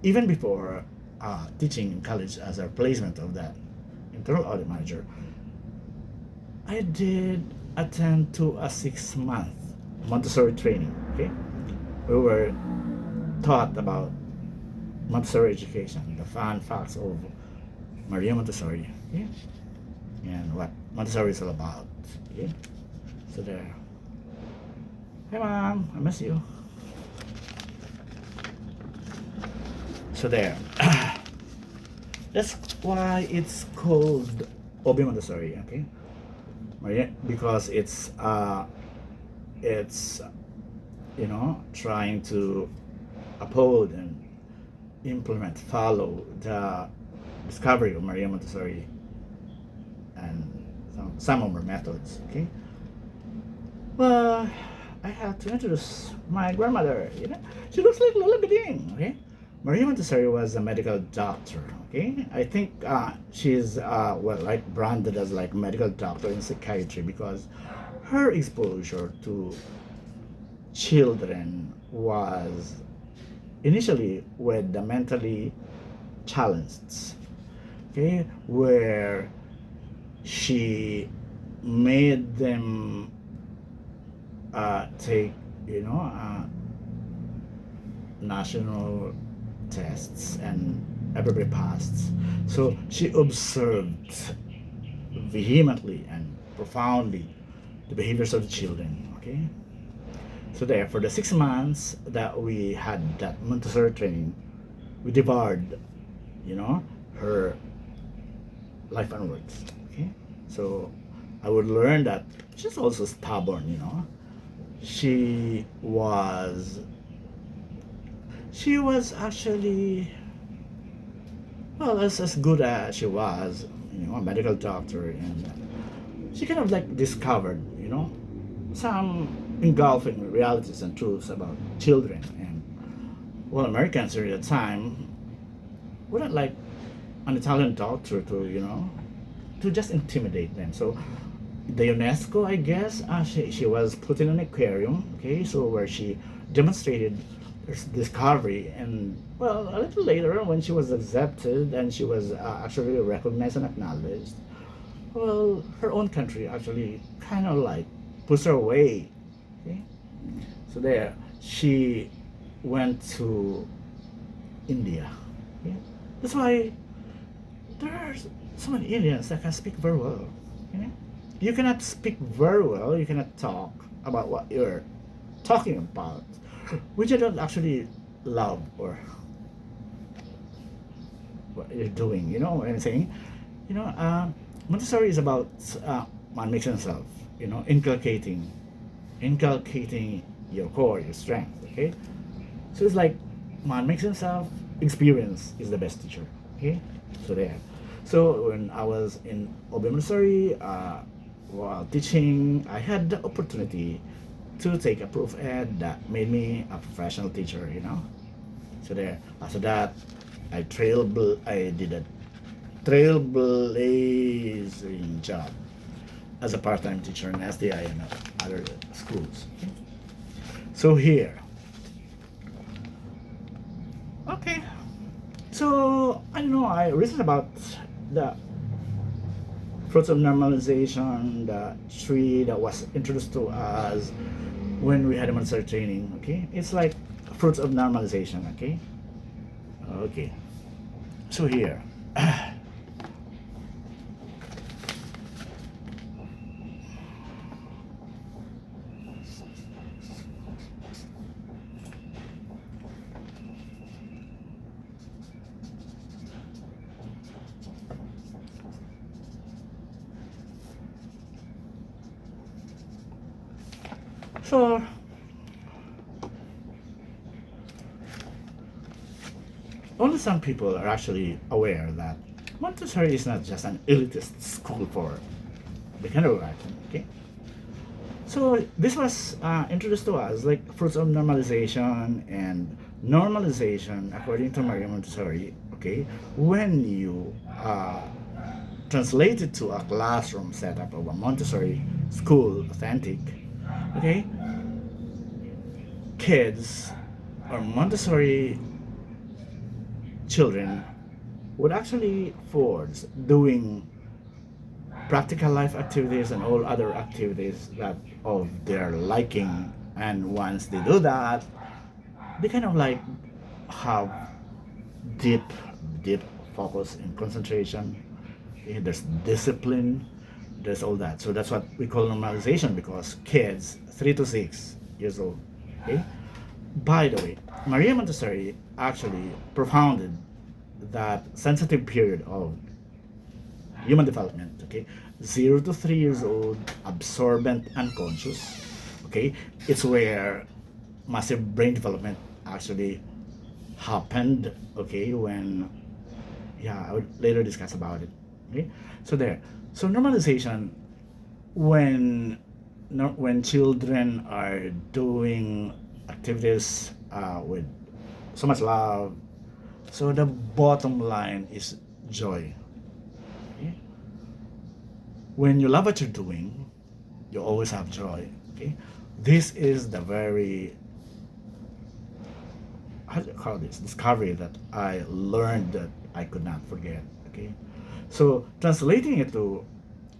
S1: Even before teaching in college as a replacement of that internal audit manager, I did attend to a 6 month Montessori training. Okay, we were taught about Montessori education, the fun facts of Maria Montessori, okay, and what Montessori is all about. Okay, so there. Hey mom, I miss you. So there. That's why it's called Obi Montessori. Okay, Maria, because it's trying to uphold and implement, follow the discovery of Maria Montessori and some of her methods. Okay. Well, I have to introduce my grandmother. She looks like Lola Beding. Okay. Maria Montessori was a medical doctor. Okay. I think she's like branded as like medical doctor in psychiatry because her exposure to children was initially with the mentally challenged, okay, where she made them take, national tests and everybody passed. So she observed vehemently and profoundly the behaviors of the children, okay? So there, for the 6 months that we had that Montessori training, we devoured, her life onwards. Okay, so I would learn that she's also stubborn. She was, she was actually, well, as good as she was, a medical doctor, and she kind of like discovered, some engulfing realities and truths about children. And well, Americans during the time wouldn't like an Italian doctor to just intimidate them. So the UNESCO, I guess, she was put in an aquarium, okay, so where she demonstrated her discovery. And well, a little later, when she was accepted and she was actually recognized and acknowledged, well, her own country actually kind of like pushed her away. Okay, so there, she went to India. Okay? That's why there are so many Indians that can speak very well. Okay? You cannot speak very well, you cannot talk about what you're talking about, which you don't actually love or what you're doing. You know what I'm saying? Montessori is about man makes himself, inculcating your core, your strength. Okay, so it's like man makes himself. Experience is the best teacher. Okay, so there. So when I was in Obi Montessori, while teaching, I had the opportunity to take a proof ed that made me a professional teacher. So there. After that, I did a trailblazing job as a part-time teacher in SDI and other schools. Okay? So here, okay. So I don't know. I researched about the fruits of normalization, the tree that was introduced to us when we had a Montessori training. Okay, it's like fruits of normalization. Okay, okay. So here. So only some people are actually aware that Montessori is not just an elitist school for beginner writing. Okay, so this was introduced to us like fruits of normalization, and normalization, according to Maria Montessori. Okay, when you translate it to a classroom setup of a Montessori school, authentic. Okay, kids or Montessori children would actually force doing practical life activities and all other activities that of their liking, and once they do that, they kind of like have deep deep focus and concentration. Okay, there's discipline, there's all that. So that's what we call normalization, because kids 3 to 6 years old. Okay, by the way, Maria Montessori actually propounded that sensitive period of human development. Okay, 0 to 3 years old, absorbent unconscious. Okay, it's where massive brain development actually happened. Okay, when, yeah, I would later discuss about it. Okay, so there. So normalization, when when children are doing activities with so much love, so the bottom line is joy. Okay? When you love what you're doing, you always have joy. Okay, this is the very, how do you call this, discovery that I learned that I could not forget. Okay, so translating it to,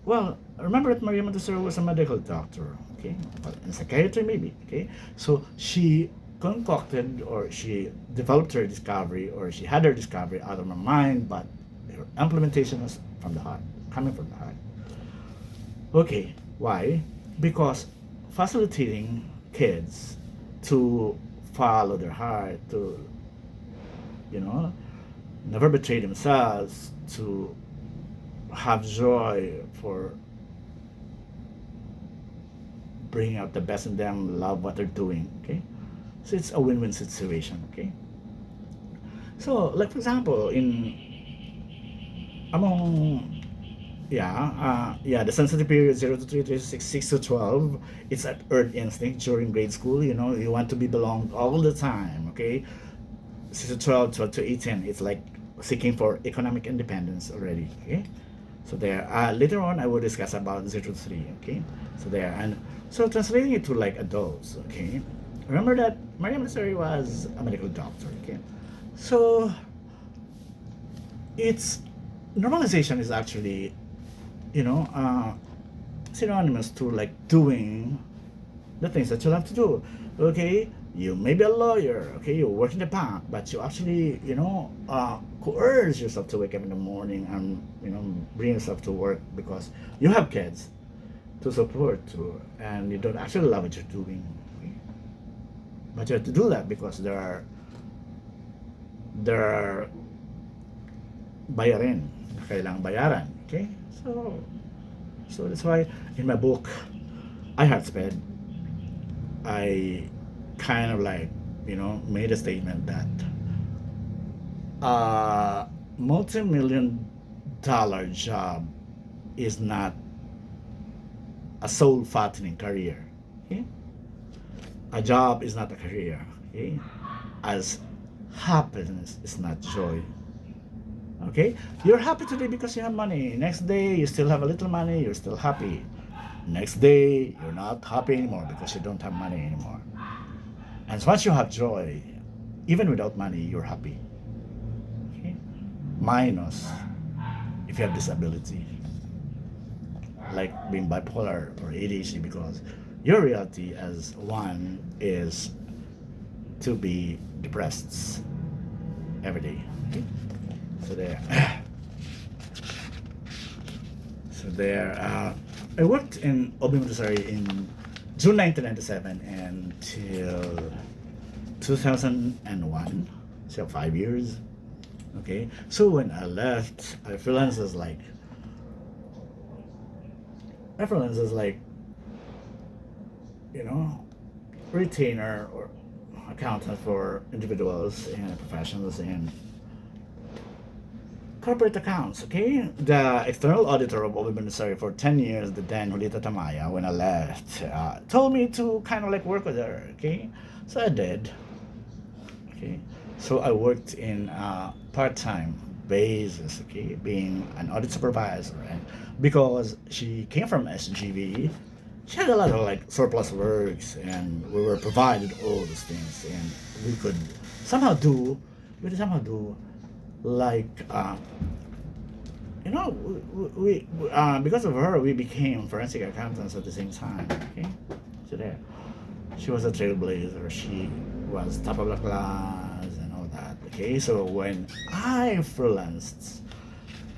S1: well, remember that Maria Montessori was a medical doctor. Okay, well, in psychiatry maybe. Okay, so she concocted, or she developed her discovery, or she had her discovery out of her mind, but her implementation was from the heart, coming from the heart. Okay, why? Because facilitating kids to follow their heart, to, you know, never betray themselves, to have joy for bringing out the best in them, love what they're doing. Okay, so it's a win-win situation. Okay, so like for example, in among, yeah, the sensitive period 0 to 3, 6 to 12, it's at earth instinct during grade school. You know, you want to be belonged all the time. Okay, 6 to 12, 12 to 18, it's like seeking for economic independence already. Okay, so there. Later on, I will discuss about 0 to 3. Okay, so there. And so translating it to like adults. Okay, remember that Maria Montessori was a medical doctor. Okay, so it's normalization is actually, you know, synonymous to like doing the things that you love to do. Okay, you may be a lawyer. Okay, you work in the bank, but you actually, you know, coerce yourself to wake up in the morning and, you know, bring yourself to work because you have kids to support to, and you don't actually love what you're doing. Okay? But you have to do that because there are bayarin na kailangang bayaran. Okay, so that's why in my book I Heart Sped, I kind of like, you know, made a statement that a multi-million-dollar job is not a soul-fattening career. Okay? A job is not a career. Okay? As happiness is not joy. Okay? You're happy today because you have money. Next day, you still have a little money, you're still happy. Next day, you're not happy anymore because you don't have money anymore. And once you have joy, even without money, you're happy. Okay? Minus if you have disability, like being bipolar or ADHD, because your reality as one is to be depressed every day. Okay? So there. So there. I worked in Obi Montessori in June 1997 until 2001, so 5 years. Okay, so when I left, I freelanced as like, you know, retainer or accountant for individuals and professionals and corporate accounts, okay? The external auditor of Obi Ministry for 10 years, the then Julita Tamaya, when I left, told me to kind of like work with her, okay? So I did, okay? So I worked in part-time basis, okay, being an audit supervisor. And because she came from SGV, she had a lot of like surplus works, and we were provided all those things, and we could somehow do, we could somehow do like you know, because of her, we became forensic accountants at the same time. Okay, so there, she was a trailblazer. She was top of the class and all that. Okay, so when I freelanced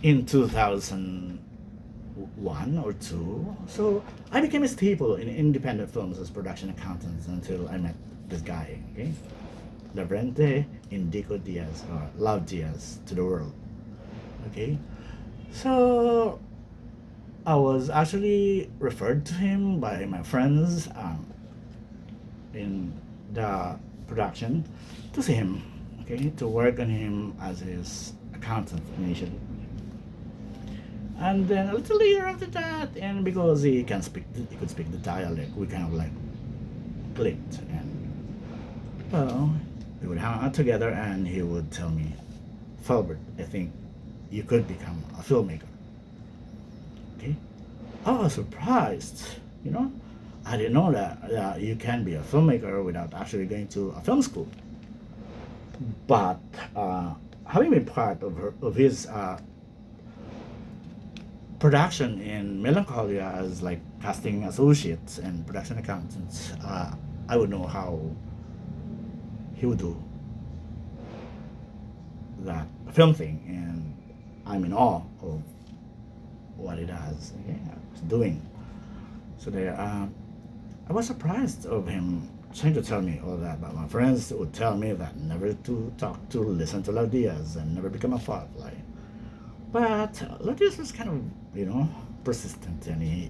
S1: in 2001 or two, so I became a staple in independent films as production accountants until I met this guy. Okay, Lavrente Indico Diaz or Love Diaz to the world. Okay, so I was actually referred to him by my friends in the production to see him, okay, to work on him as his accountant initially. And then a little later after that, and because he could speak the dialect, we kind of like clicked, and well, we would hang out together, and he would tell me, Felbert, I think you could become a filmmaker. Okay, I was surprised, you know. I didn't know that you can be a filmmaker without actually going to a film school. But having been part of his production in Melancholia as like casting associates and production accountants, I would know how he would do that film thing, and I'm in awe of what he does. Yeah, he's doing. So there, I was surprised of him trying to tell me all that, but my friends would tell me that never to talk to, listen to Laudias, and never become a firefly. But Laudias was kind of, you know, persistent, and he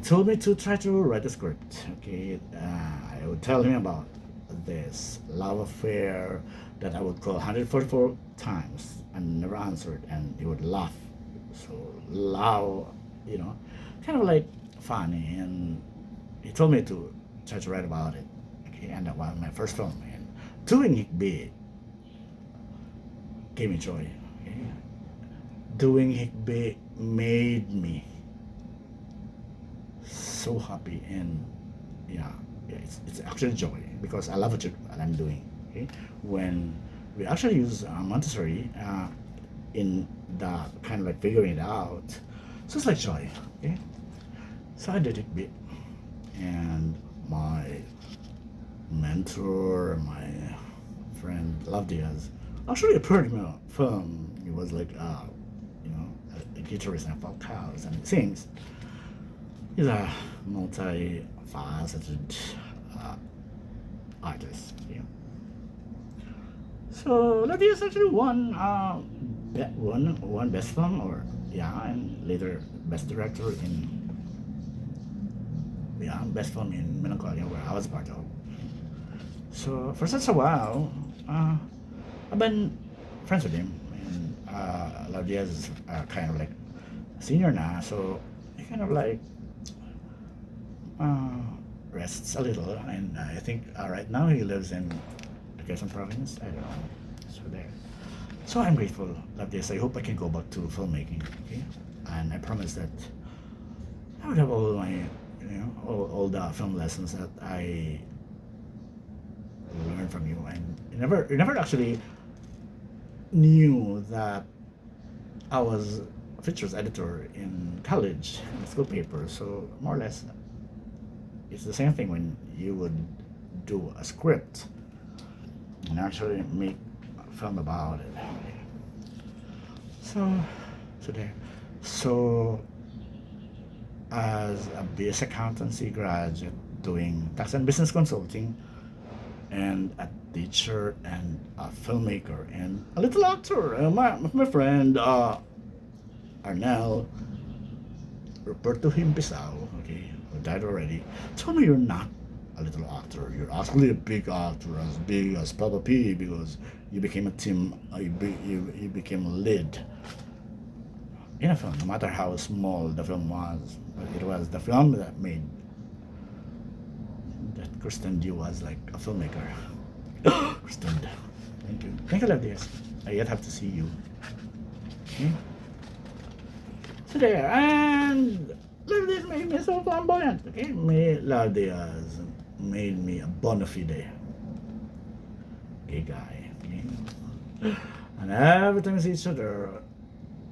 S1: told me to try to write a script. Okay, I would tell him about this love affair that I would call 144 times and never answered, and he would laugh so loud, you know, kind of like funny, and he told me to try to write about it. Okay, and that was my first film, and doing it big gave me joy. Okay? Doing it big made me so happy, and yeah, it's actually joy because I love what I'm doing. Okay, when we actually use Montessori in the kind of like figuring it out, so it's like joy. Okay, so I did it big, and my mentor, my friend Love Diaz, actually appeared in a film. He was like, you know, a guitarist in folk house and sings. He's a multi-faceted artist. Yeah. So Love Diaz actually won best film, or yeah, and later best director in best film in Melancholia, where I was part of. So for such a while, I've been friends with him, and Laudias is kind of like a senior now, so he kind of like rests a little, and I think right now he lives in the Quezon province. I don't know. So there. So I'm grateful, Laudias. I hope I can go back to filmmaking. Okay, and I promise that I would have all my, you know, all the film lessons that I learned from you, and you never actually knew that I was a features editor in college, in school paper. So more or less, it's the same thing when you would do a script and actually make a film about it. So there. So as a base accountancy graduate doing tax and business consulting, and a teacher and a filmmaker and a little actor. My friend Arnel, Roberto Himpisao, okay, who died already, told me you're not a little actor. You're actually a big actor, as big as Papa P, because you became a team. You became a lead in a film, no matter how small the film was. But it was the film that made that Kristen Dew was like a filmmaker. Kristen, thank you. Thank you, love this. I yet have to see you. Okay. So there, and love this made me so flamboyant. Okay, love this made me a bona fide gay guy. Okay? And every time we see each other,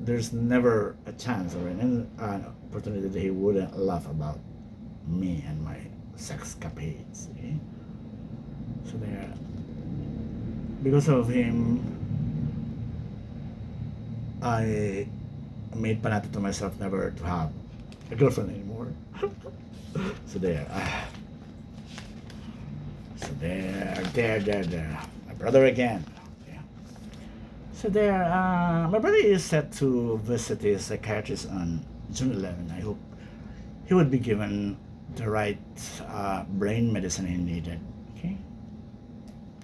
S1: there's never a chance or an opportunity that he wouldn't laugh about me and my sex capades. Okay? So there, because of him, I made panata to myself never to have a girlfriend anymore. So there, so there, my brother again. Yeah. So there, my brother is set to visit his psychiatrist on June 11. I hope he would be given the right brain medicine he needed. Okay.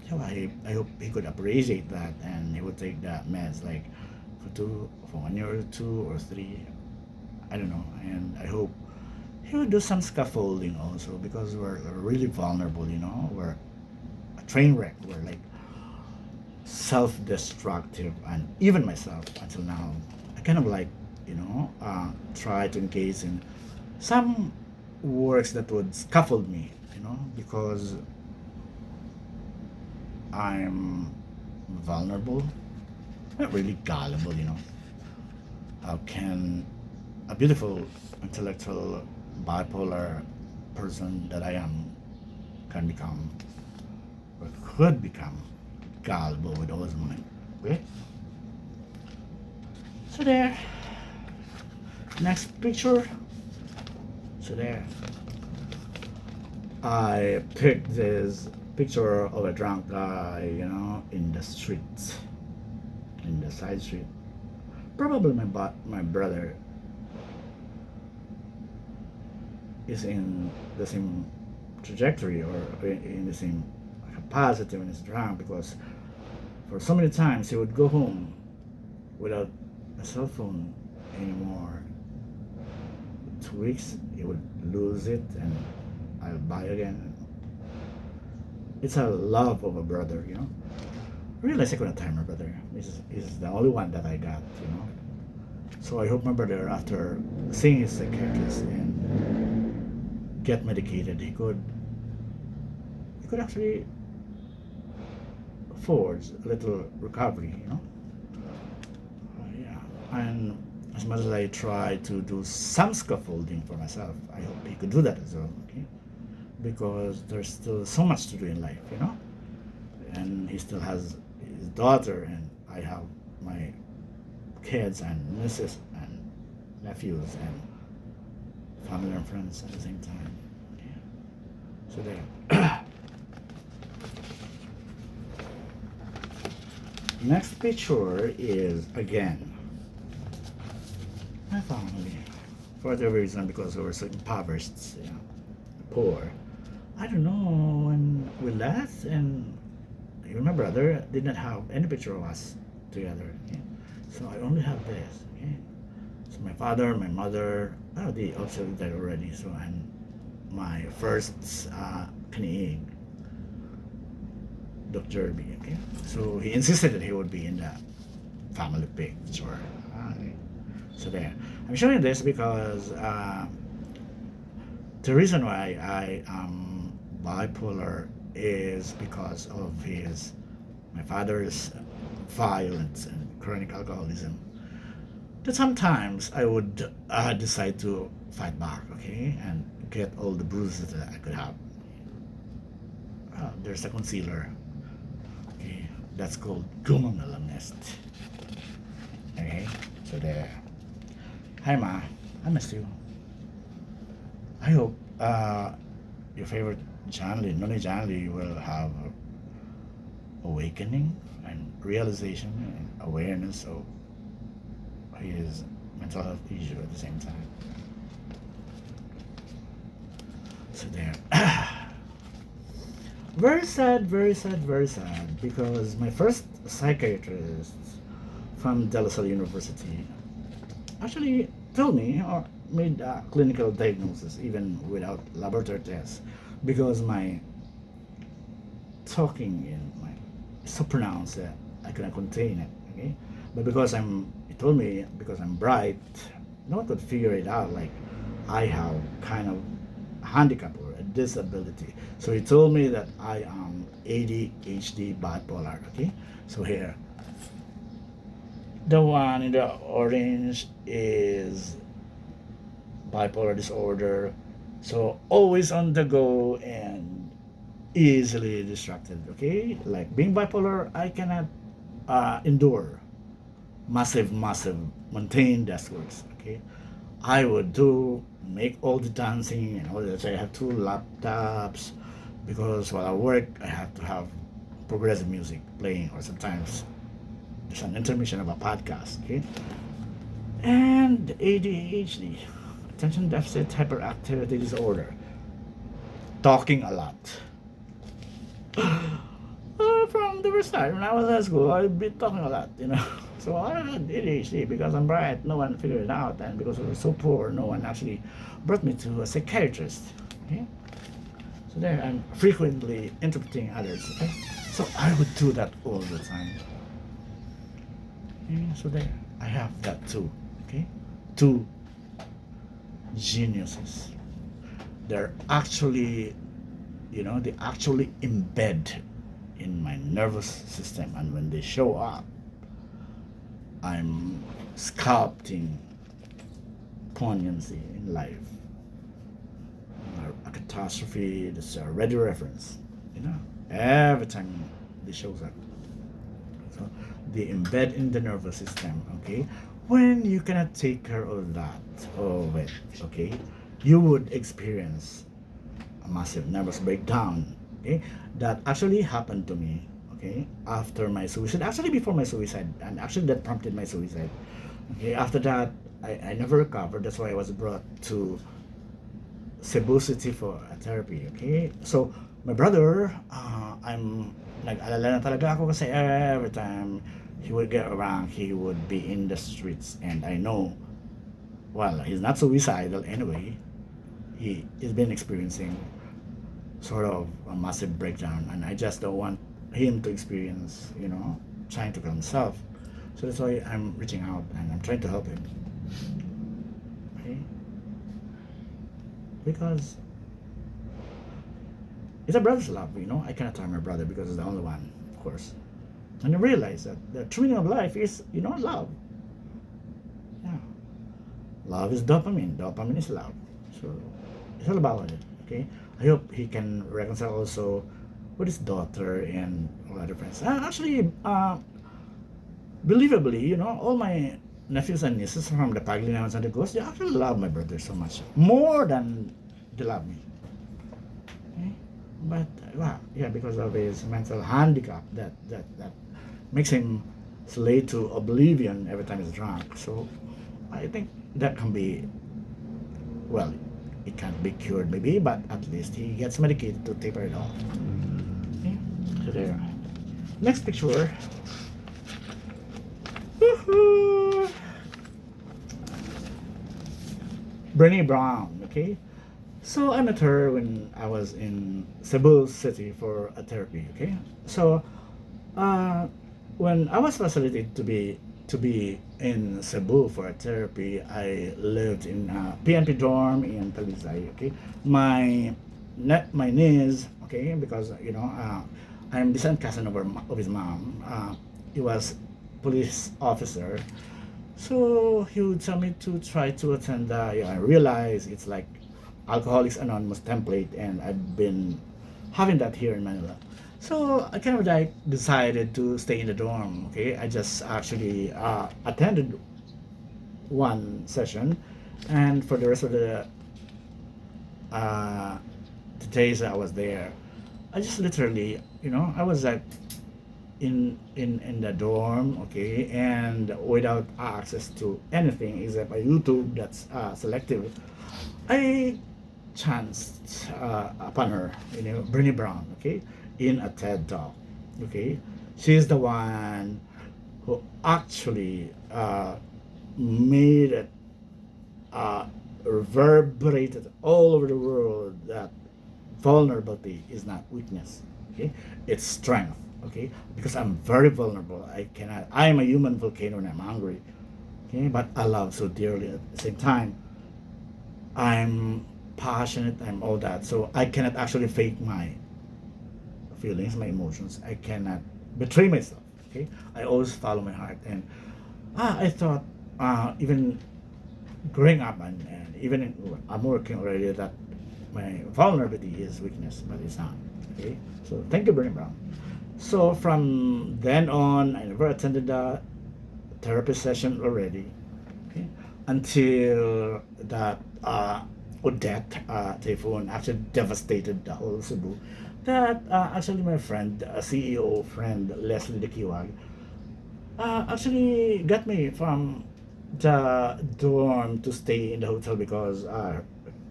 S1: So I hope he could appreciate that and he would take the meds like for 1 year or 2 or 3, I don't know. And I hope he would do some scaffolding also, because we're really vulnerable, you know. We're a train wreck. We're like self-destructive, and even myself until now, I kind of like, you know, try to engage in some works that would scaffold me, you know, because I'm vulnerable, not really gullible, you know. How can a beautiful, intellectual, bipolar person that I am can become, or could become, gullible with all his mind? Okay? So there. Next picture. So there. I picked this picture of a drunk guy, you know, in the streets, in the side street. Probably my brother is in the same trajectory or in the same capacity when he's drunk, because for so many times he would go home without a cell phone anymore. 2 weeks he would lose it and I'll buy again. It's a love of a brother, you know. I realize I couldn't time my brother. This is the only one that I got, you know. So I hope my brother, after seeing his psychiatrist and get medicated, he could actually afford a little recovery, you know. Yeah, and as much as I try to do some scaffolding for myself, I hope he could do that as well, okay? Because there's still so much to do in life, you know. And he still has his daughter, and I have my kids and nieces and nephews and family and friends at the same time. Yeah. So there. Next picture is again my family. For whatever reason, because we were so impoverished, you know, poor. I don't know when we left, and my brother did not have any picture of us together. Okay? So I only have this. Okay? So my father, my mother, they also died already. So, and my first kaniig, Dr. Derby. Okay? So he insisted that he would be in the family picture. So there. I'm showing this because the reason why I am bipolar is because of my father's violence and chronic alcoholism. That sometimes I would decide to fight back, okay, and get all the bruises that I could have. There's a concealer, okay, that's called Gumamelanist. Okay, so there. Hi Ma, I missed you. I hope your favorite Janli, Noni Janli, will have awakening and realization and awareness of his mental health issue at the same time. So there. Very sad, very sad, very sad. Because my first psychiatrist from De La Salle University actually told me or made a clinical diagnosis even without laboratory tests because my talking in my so pronounced that I couldn't contain it. Okay, but because he told me because I'm bright, no one could figure it out. Like I have kind of a handicap or a disability. So he told me that I am ADHD bipolar. Okay, so here the one in the orange is bipolar disorder. So always on the go and easily distracted. Okay, like being bipolar, I cannot endure massive maintain desk works. Okay, I would do make all the dancing and all that. I have two laptops because while I work, I have to have progressive music playing, or sometimes there's an intermission of a podcast. Okay, and ADHD, attention deficit hyperactivity disorder, talking a lot. From the first time when I was at school, I'd be talking a lot, you know. So I had ADHD because I'm bright. No one figured it out, and because I was so poor, no one actually brought me to a psychiatrist. Okay, so there I'm frequently interpreting others. Okay, so I would do that all the time. Okay? So there I have that too. Okay, two geniuses. They're actually, they actually embed in my nervous system, and when they show up, I'm sculpting poignancy in life. A catastrophe, that's a ready reference, every time they shows up. So they embed in the nervous system, okay? When you cannot take care of it, okay, you would experience a massive nervous breakdown. Okay, that actually happened to me. Okay, after my suicide, actually before my suicide, and actually that prompted my suicide. Okay, after that, I never recovered. That's why I was brought to Cebu City for a therapy. Okay, so my brother, I'm nag-alala na talaga ako kasi every time he would get around, he would be in the streets, and I know, well, he's not suicidal anyway. He's been experiencing sort of a massive breakdown, and I just don't want him to experience, trying to kill himself. So that's why I'm reaching out and I'm trying to help him. Okay? Because it's a brother's love, I cannot harm my brother because he's the only one, of course. And I realize that the true meaning of life is, love. Yeah. Love is dopamine. Dopamine is love. So it's all about it. Okay. I hope he can reconcile also with his daughter and all other friends. Actually, believably, all my nephews and nieces from the Paglinaons and the Ghost, they actually love my brother so much. More than they love me. Okay? But, well, yeah, because of his mental handicap that makes him slay to oblivion every time he's drunk. So, I think that can be, well, it can't be cured maybe, but at least he gets medicated to taper it off. Okay? So there. Next picture. Woohoo! Brené Brown, okay? So I met her when I was in Cebu City for a therapy, okay? So when I was facilitated to be in Cebu for a therapy, I lived in a PNP dorm in Talisay, okay? My niece, okay, because I'm descent cousin of his mom. He was police officer, so he would tell me to try to attend. I realize it's like Alcoholics Anonymous template, and I've been having that here in Manila. So I kind of like decided to stay in the dorm. Okay, I just actually attended one session, and for the rest of the days I was there, I just literally, I was like in the dorm, okay, and without access to anything except a YouTube that's selective. I chanced upon her, Brené Brown, okay, in a TED talk. Okay, she's the one who actually made it uh, reverberated all over the world that vulnerability is not weakness. Okay, it's strength. Okay, because I'm very vulnerable. I am a human volcano and I'm hungry. Okay, but I love so dearly at the same time. I'm passionate. I'm all that. So I cannot actually fake my feelings, my emotions. I cannot betray myself. Okay, I always follow my heart. And I thought even growing up and even I'm working already that my vulnerability is weakness, but it's not. Okay, so thank you, Bernie Brown. So from then on, I never attended a therapy session already. Okay, until that Odette typhoon actually devastated the whole Cebu. That actually my friend, CEO friend Leslie de Kiwag, actually got me from the dorm to stay in the hotel because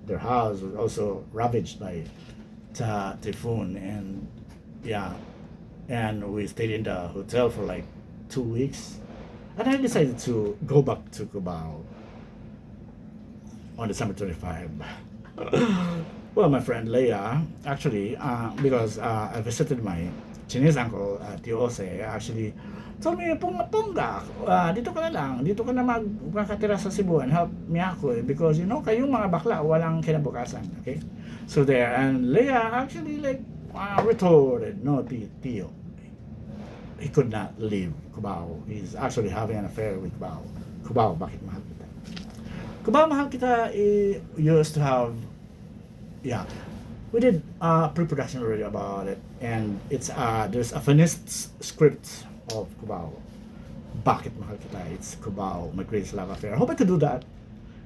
S1: their house was also ravaged by the typhoon. And yeah, and we stayed in the hotel for like 2 weeks. And I decided to go back to Cubao on December 25. Well, my friend Leia, actually, because I visited my Chinese uncle, Tio Ose, actually told me, Pongga, dito ka na lang, dito ka na magkakatira sa Cebu and help me ako because, you know, kayong mga bakla, walang kinabukasan, okay? So there, and Leia actually like retorted, no, Tio, he could not leave Cubao. He's actually having an affair with Cubao. Cubao, bakit mahal kita? Cubao, mahal kita used to have, yeah, we did pre-production already about it, and it's there's a finished script of Cubao. Bakit mahal kita? It's Cubao, my greatest love affair. I hope I could do that.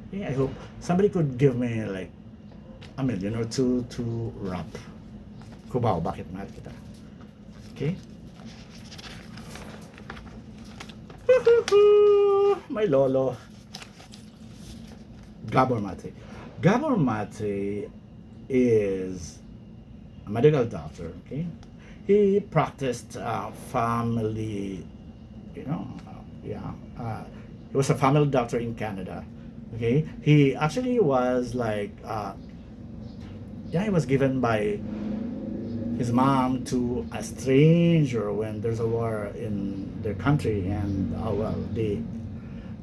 S1: Yeah, I hope somebody could give me like a million or two to rap Cubao, bakit mahal kita. Okay. My lolo, Gabor Mate. Gabor Mate is a medical doctor. Okay, he practiced family, you know, yeah. He was a family doctor in Canada. Okay, he actually was like, yeah, he was given by his mom to a stranger when there's a war in their country, and well, they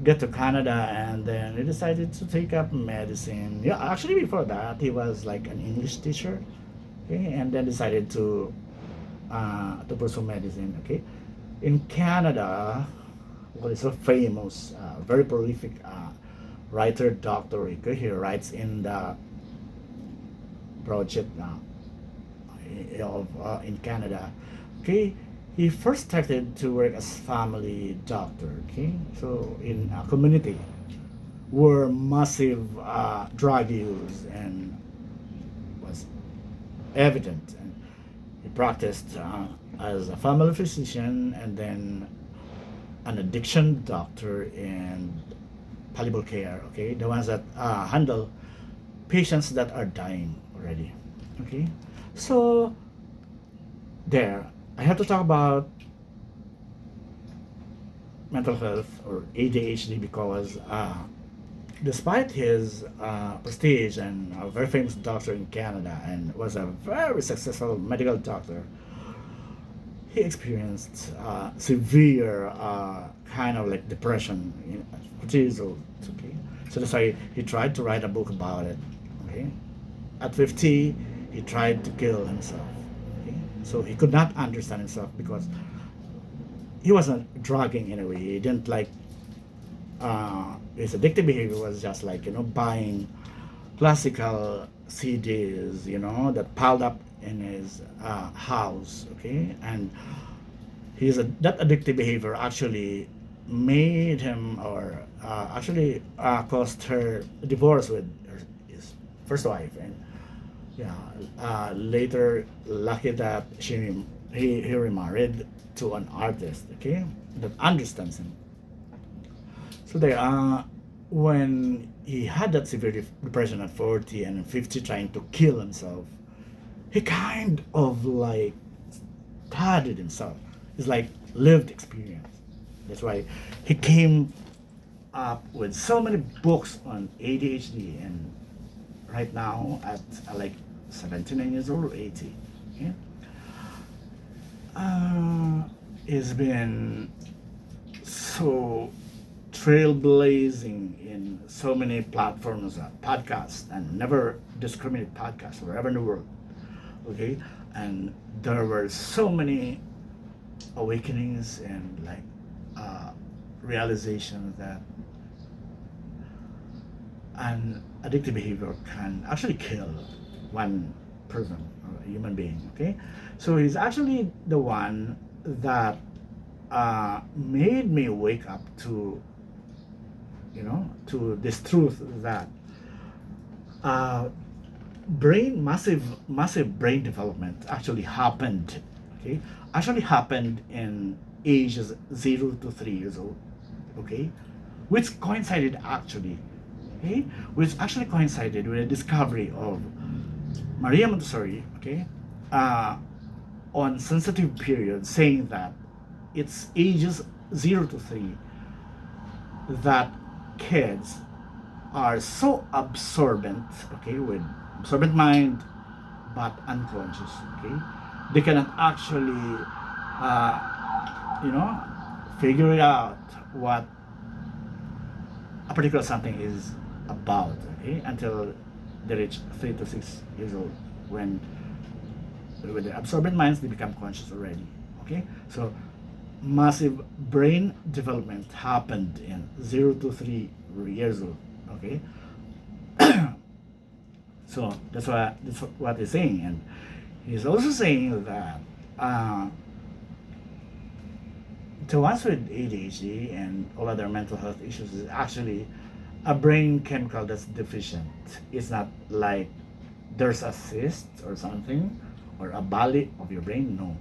S1: get to Canada, and then he decided to take up medicine. Yeah, actually before that he was like an English teacher, okay, and then decided to pursue medicine. Okay, in Canada, well, he's a famous, very prolific writer, Dr. Rico. He writes in the project in Canada. Okay, he first started to work as family doctor. Okay, so in a community where massive drug use and was evident, and he practiced as a family physician and then an addiction doctor and palliative care. Okay, the ones that handle patients that are dying already. Okay, so there, I have to talk about mental health or ADHD because despite his prestige and a very famous doctor in Canada and was a very successful medical doctor, he experienced severe kind of like depression, you know, which is okay. So that's why he tried to write a book about it. Okay, at 50, he tried to kill himself. Okay, so he could not understand himself because he wasn't drugging anyway. He didn't like his addictive behavior was just like, you know, buying classical CDs, you know, that piled up in his house. Okay, and that addictive behavior actually made him or actually caused her divorce with his first wife. And yeah, later lucky that he remarried to an artist, okay, that understands him. So there, when he had that severe depression at 40 and 50 trying to kill himself, he kind of like studied himself. It's like lived experience. That's why he came up with so many books on ADHD, and right now at like 79 years old or 80, okay, uh, he's been so trailblazing in so many platforms, podcasts, and never discriminate podcasts wherever in the world. Okay, and there were so many awakenings and like uh, realization that an addictive behavior can actually kill one person or a human being. Okay, so he's actually the one that made me wake up to, to this truth that uh, massive brain development actually happened in ages 0 to 3 years old. Okay, which coincided actually, okay, which actually coincided with the discovery of Maria Montessori, okay, uh, on sensitive period, saying that it's ages 0 to 3 that kids are so absorbent, okay, with absorbent mind, but unconscious, okay. They cannot actually, you know, figure it out what a particular something is about, okay, until they reach 3 to 6 years old, when with the absorbent minds they become conscious already, okay. So massive brain development happened in 0 to 3 years old, okay. So that's what he's saying, and he's also saying that the ones with ADHD and all other mental health issues is actually a brain chemical that's deficient. It's not like there's a cyst or something or a valley of your brain, no,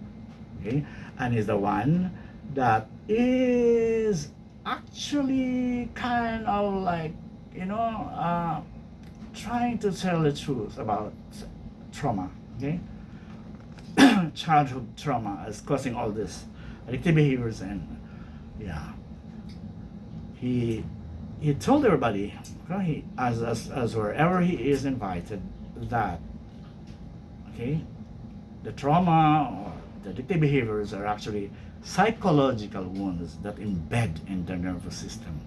S1: okay. And is the one that is actually kind of like, you know, trying to tell the truth about trauma, okay. Childhood trauma is causing all this addictive behaviors, and yeah, he he told everybody, okay, as wherever he is invited, that okay, the trauma or the addictive behaviors are actually psychological wounds that embed in the nervous system.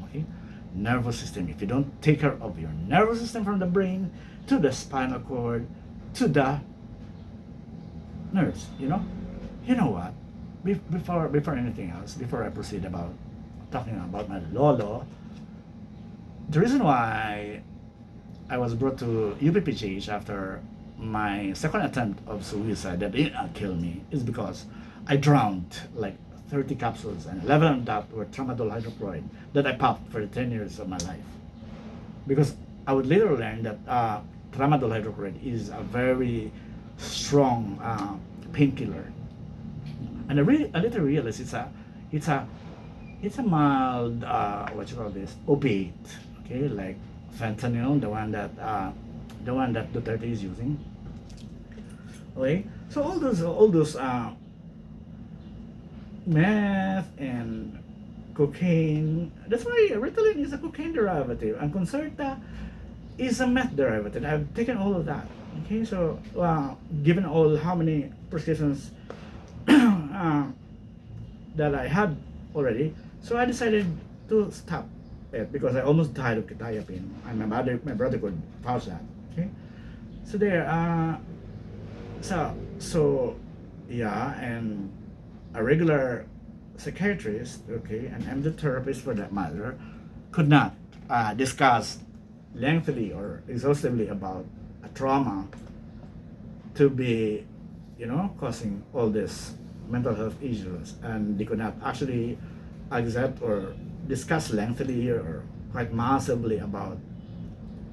S1: Okay, nervous system. If you don't take care of your nervous system from the brain to the spinal cord to the nerves, you know what? Before anything else, before I proceed about talking about my lolo, the reason why I was brought to UPPGH after my second attempt of suicide that did not kill me is because I drowned like 30 capsules, and 11 of that were tramadol hydrochloride that I popped for 10 years of my life. Because I would later learn that tramadol hydrochloride is a very strong painkiller, and I later realized it's a it's a mild what you call this, opiate, okay, like fentanyl, the one that Duterte is using. Okay, so all those meth and cocaine. That's why Ritalin is a cocaine derivative, and Concerta is a meth derivative. I've taken all of that. Okay, so given all how many prescriptions that I had already, so I decided to stop it because I almost died of quetiapine, and my brother could vouch that. Okay, so there, so yeah, and a regular psychiatrist, okay, and I'm the therapist for that matter, could not discuss lengthily or exhaustively about a trauma to be, causing all this mental health issues, and they could not actually accept or discuss lengthily or quite massively about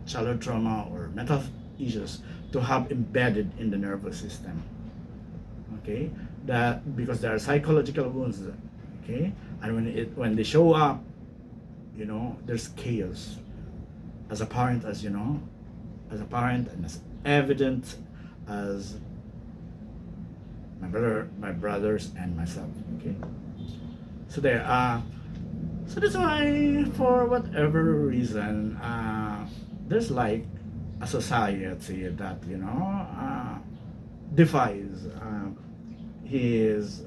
S1: childhood trauma or mental health issues to have embedded in the nervous system. Okay, that because there are psychological wounds. Okay, and when they show up, there's chaos. As a parent, as a parent, and as evident as my brothers, and myself. Okay, so there. So that's why, for whatever reason, there's like a society that defies his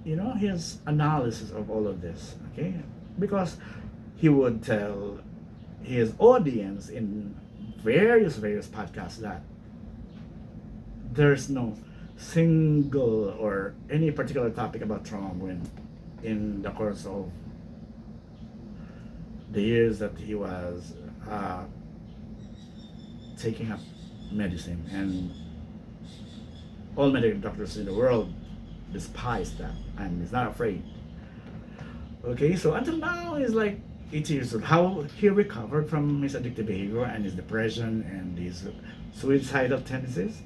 S1: his analysis of all of this. Okay, because he would tell his audience in various podcasts that there's no single or any particular topic about trauma when in the course of the years that he was taking up medicine, and all medical doctors in the world despise that and is not afraid. Okay, so until now he's like 80 years old. How he recovered from his addictive behavior and his depression and his suicidal tendencies,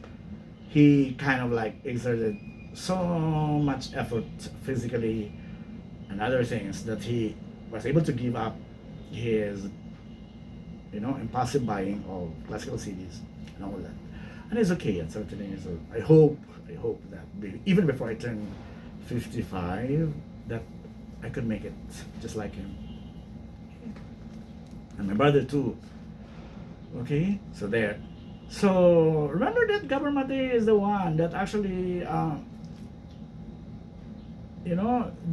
S1: he kind of like exerted so much effort physically and other things that he was able to give up his impulsive buying of classical CDs and all that. And it's okay at 13 years old. I hope that even before I turn 55, that I could make it just like him. And my brother too. Okay, so there. So remember that government is the one that actually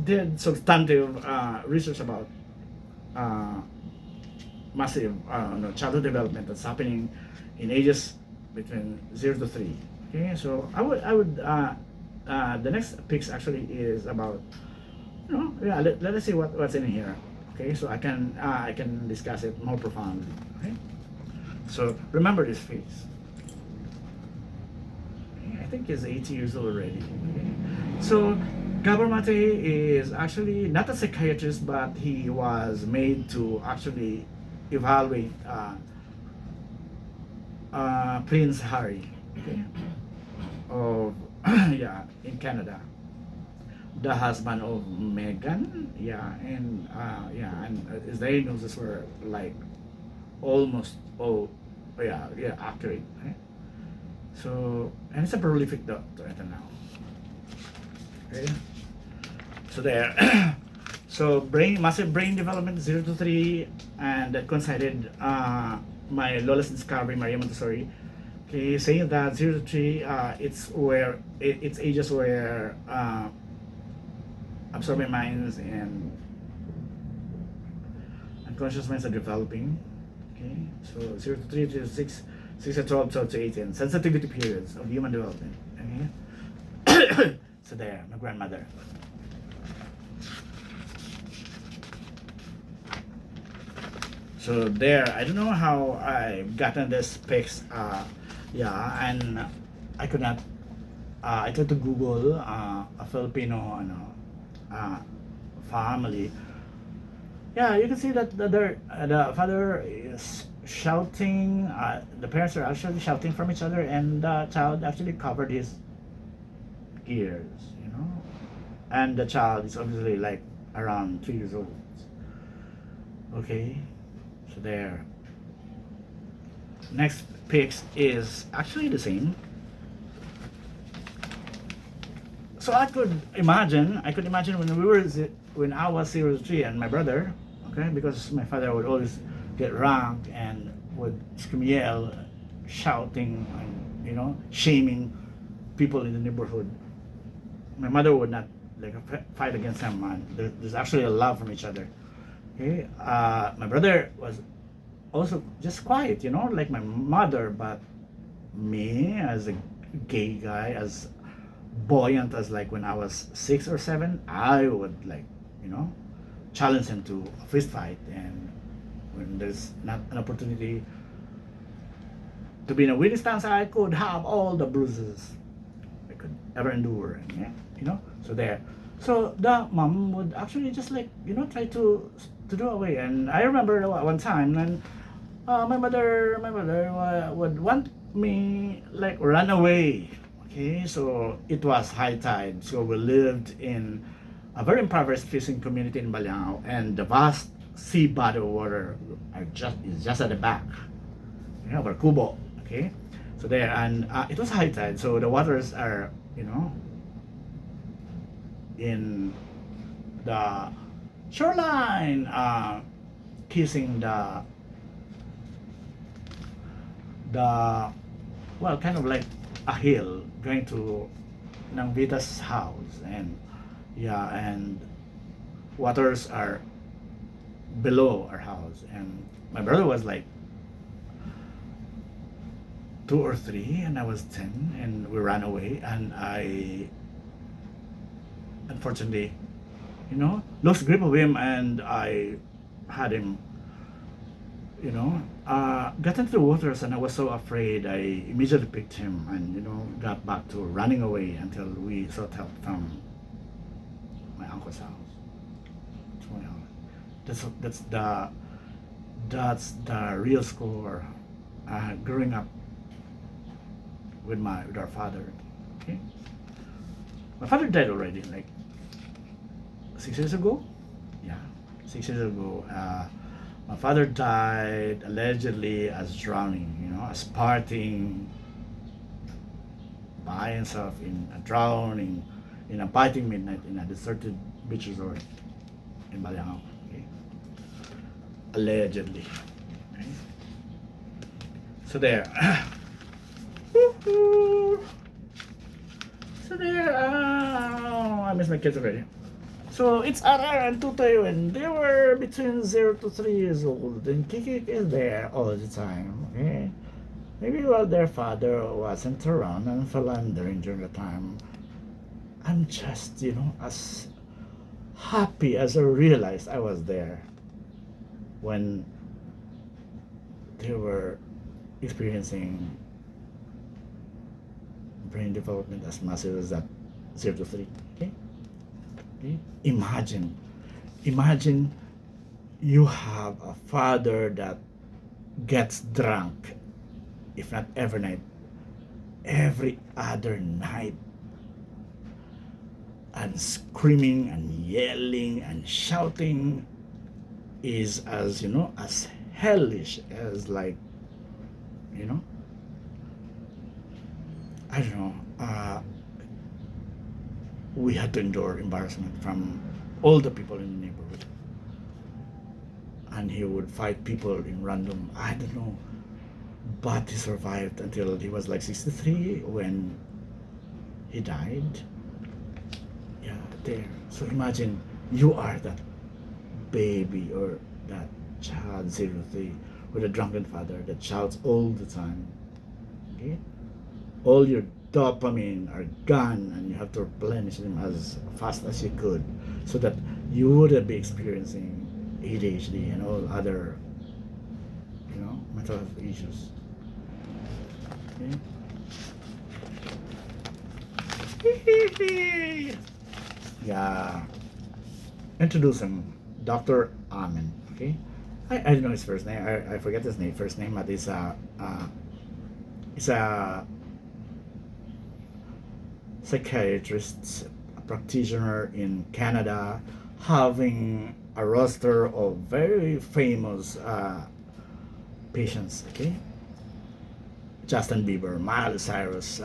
S1: did substantive research about massive childhood development that's happening in ages between 0 to 3. Okay, so I would the next picks actually is about let us see what's in here. Okay, so I can discuss it more profoundly. Okay, so remember this face. Okay, I think he's 80 years old already. Okay, so Gabor Mate is actually not a psychiatrist, but he was made to actually evaluate Prince Harry, okay, of in Canada, the husband of Meghan, and his diagnoses were like almost accurate. Right? So, and it's a prolific doctor until now. Okay, so there. So massive brain development 0 to 3, and that coincided my lawless discovery, Maria Montessori. Okay, saying that 0 to 3, it's ages where absorbing minds and unconscious minds are developing. Okay, so 0 to 3 to 6, 6 to 12, 12 to 18, sensitivity periods of human development. Okay, so there, my grandmother. So there, I don't know how I've gotten this pics. And I could not. I tried to Google a Filipino family. Yeah, you can see that the father is shouting. The parents are actually shouting from each other, and the child actually covered his ears. And the child is obviously like around 3 years old. Okay. So there. Next pics is actually the same. So I could imagine when I was 0 to 3 and my brother, okay, because my father would always get drunk and would scream, yell, shouting, and shaming people in the neighborhood. My mother would not like fight against him, and there's actually a love from each other. Okay, my brother was also just quiet, like my mother, but me as a gay guy, as buoyant as like when I was 6 or 7, I would challenge him to a fist fight, and when there's not an opportunity to be in a winning stance, I could have all the bruises I could ever endure, so there. So the mom would actually just try to do away. And I remember one time when my mother would want me run away. Okay, so it was high tide, so we lived in a very impoverished fishing community in Baliao, and the vast sea body of water is just at the back of our kubo. Okay, So there, and it was high tide, so the waters are, in the shoreline, kissing the well, kind of like a hill going to ng Vita's house, and yeah, and waters are below our house, and my brother was like 2 or 3, and I was 10, and we ran away, and I unfortunately, lost grip of him, and I had him, got into the waters, and I was so afraid. I immediately picked him and, got back to running away until we sought help from my uncle's house. So, that's the real score. Growing up with our father. Okay, my father died already, like 6 years ago. Yeah, 6 years ago. My father died allegedly as drowning, as partying by himself in a biting midnight in a deserted beach resort in Baliangao. Okay? Allegedly. Okay? So there. So there. I miss my kids already. So it's Ara and Tutoy when they were between 0 to 3 years old, and Kiki is there all the time. Okay, maybe while their father wasn't around and philandering during the time, I'm just as happy as I realized I was there when they were experiencing brain development as massive as that 0 to 3. Okay. Imagine you have a father that gets drunk, if not every night, every other night, and screaming and yelling and shouting is as hellish as, like, I don't know. We had to endure embarrassment from all the people in the neighborhood. And he would fight people in random, I don't know. But he survived until he was like 63 when he died. Yeah, there. So imagine you are that baby or that child 03 with a drunken father that shouts all the time. Okay? All your dopamine are gone, and you have to replenish them as fast as you could so that you wouldn't be experiencing ADHD and all other mental health issues. Okay? Yeah, introduce him, Dr. Amen. Okay, I don't know his first name. I forget his first name, but it's a psychiatrist, a practitioner in Canada, having a roster of very famous patients. Okay, Justin Bieber, Miley Cyrus,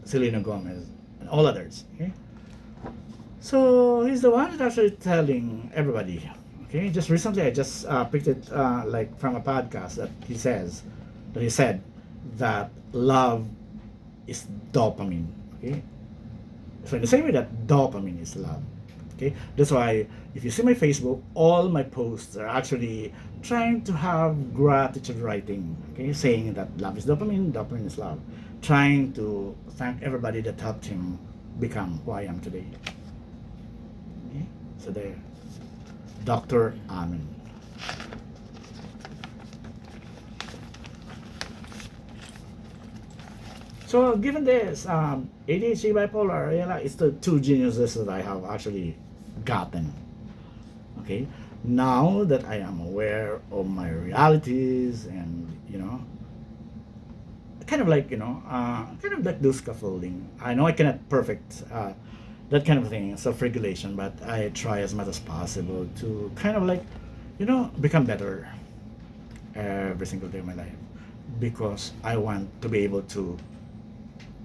S1: Selena Gomez, and all others. Okay, so he's the one that's actually telling everybody. Okay, just recently I just picked it like from a podcast that he said that love is dopamine. Okay, so in the same way that dopamine is love. Okay, that's why if you see my Facebook, all my posts are actually trying to have gratitude writing. Okay, saying that love is dopamine, dopamine is love. Trying to thank everybody that helped him become who I am today. Okay, so there, Dr. Amen. So given this, ADHD bipolar, it's the two geniuses that I have actually gotten. Okay, now that I am aware of my realities and kind of like those scaffolding. I know I cannot perfect that kind of thing, self-regulation, but I try as much as possible to kind of like become better every single day of my life. because I want to be able to,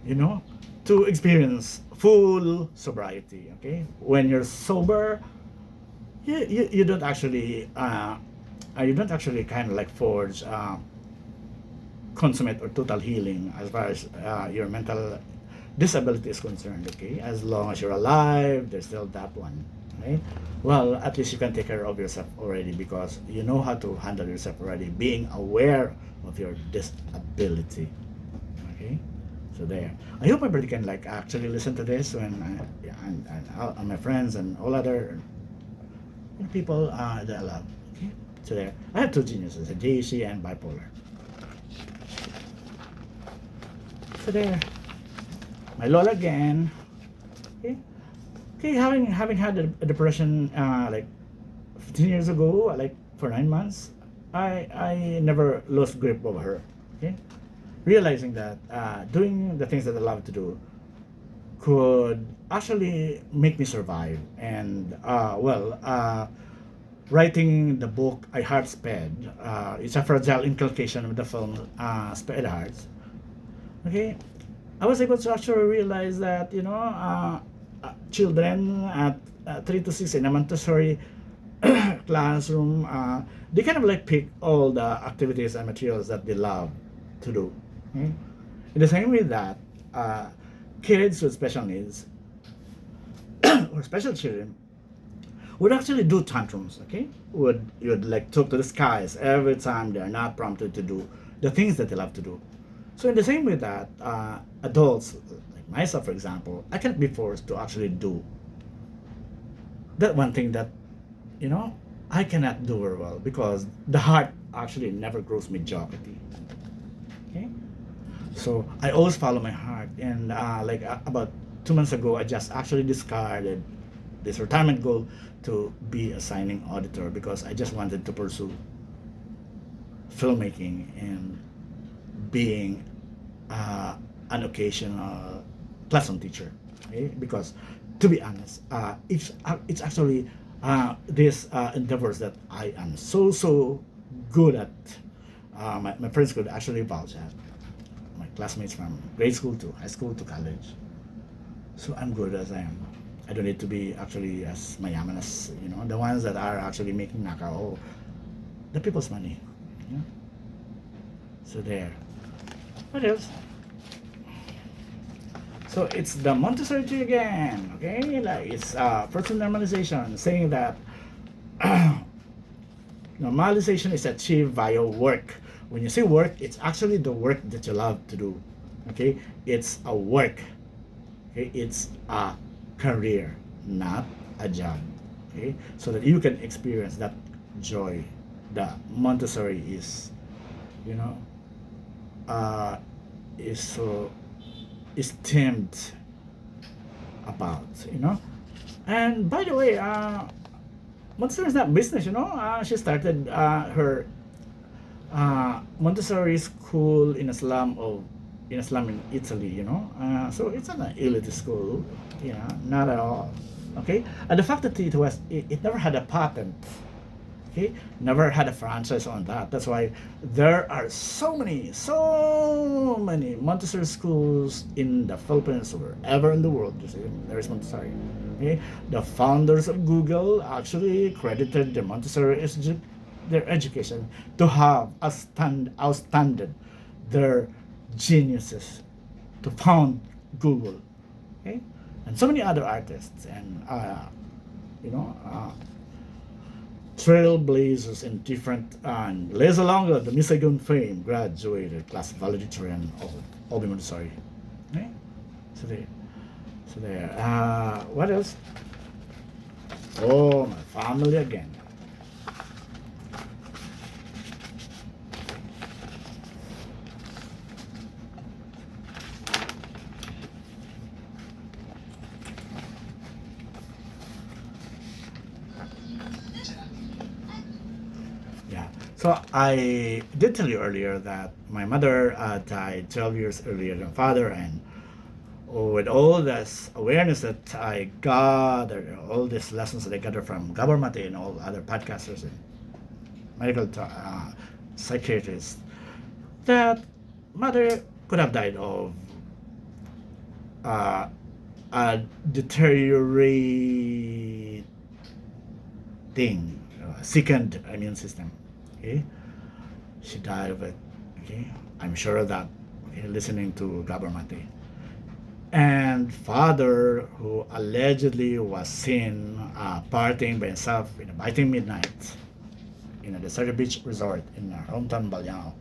S1: you know, to experience full sobriety. Okay, when you're sober, you don't actually you don't actually kind of like forge consummate or total healing as far as your mental disability is concerned. Okay, as long as you're alive, there's still that one. Right? Well, at least you can take care of yourself already because you know how to handle yourself already, being aware of your disability. Okay, so there. I hope everybody can like actually listen to this when yeah, and my friends and all other people that I love. Okay, so there. I have two geniuses, a JC and bipolar. So there. My Lola again. Okay, okay. Having had a depression like 15 years ago, like for 9 months, I never lost grip of her. Okay, realizing that doing the things that I love to do could actually make me survive. And writing the book I Heart Sped, it's a fragile inculcation of the film Sped Hearts. Okay, I was able to actually realize that children at 3 to 6 in a Montessori classroom, they kind of like pick all the activities and materials that they love to do. Okay? In the same way that uh, kids with special needs or special children would actually do tantrums. Okay, would like talk to the skies every time they are not prompted to do the things that they love to do. So in the same way that adults like myself, for example, I can't be forced to actually do that one thing that you know I cannot do very well because the heart actually never grows mediocrity. Okay, so I always follow my heart, and about 2 months ago, I just actually discarded this retirement goal to be a signing auditor because I just wanted to pursue filmmaking and being an occasional classroom teacher. Okay? Because to be honest, it's actually these endeavors that I am so good at. My friends could actually vouch at. My classmates from grade school to high school to college. So I'm good as I am. I don't need to be actually as mayaman as the ones that are actually making nakao the people's money. You know? So there. What else? So it's the Montessori tree again. Okay, like it's personal normalization, saying that normalization is achieved via work. When you say work, it's actually the work that you love to do. Okay, it's a work. Okay, it's a career, not a job. Okay, so that you can experience that joy that Montessori you know, uh, is so esteemed about. And by the way, Montessori is not business. She started her Montessori school in a slum in Italy. So it's not an elite school. Not at all. Okay, and the fact that it never had a patent. Okay, never had a franchise on that. That's why there are so many Montessori schools in the Philippines or wherever in the world. You see, there is Montessori. Okay, the founders of Google actually credited the their education to have outstanded their geniuses to found Google. Okay, and so many other artists and you know. Trailblazers in different and Les Alonga, the Misagon fame, graduated class valedictorian of Obi Montessori. Okay? So there. What else? Oh, my family again. Yeah. So I did tell you earlier that my mother died 12 years earlier than father, and with all this awareness that I gathered, all these lessons that I gathered from government and all other podcasters and medical psychiatrists, that mother could have died of uh, a deteriorating second immune system. Okay, she died of it. Okay, I'm sure of that. Okay, listening to government. And father, who allegedly was seen partying by himself in a biting midnight in a deserted beach resort in our hometown Balyao.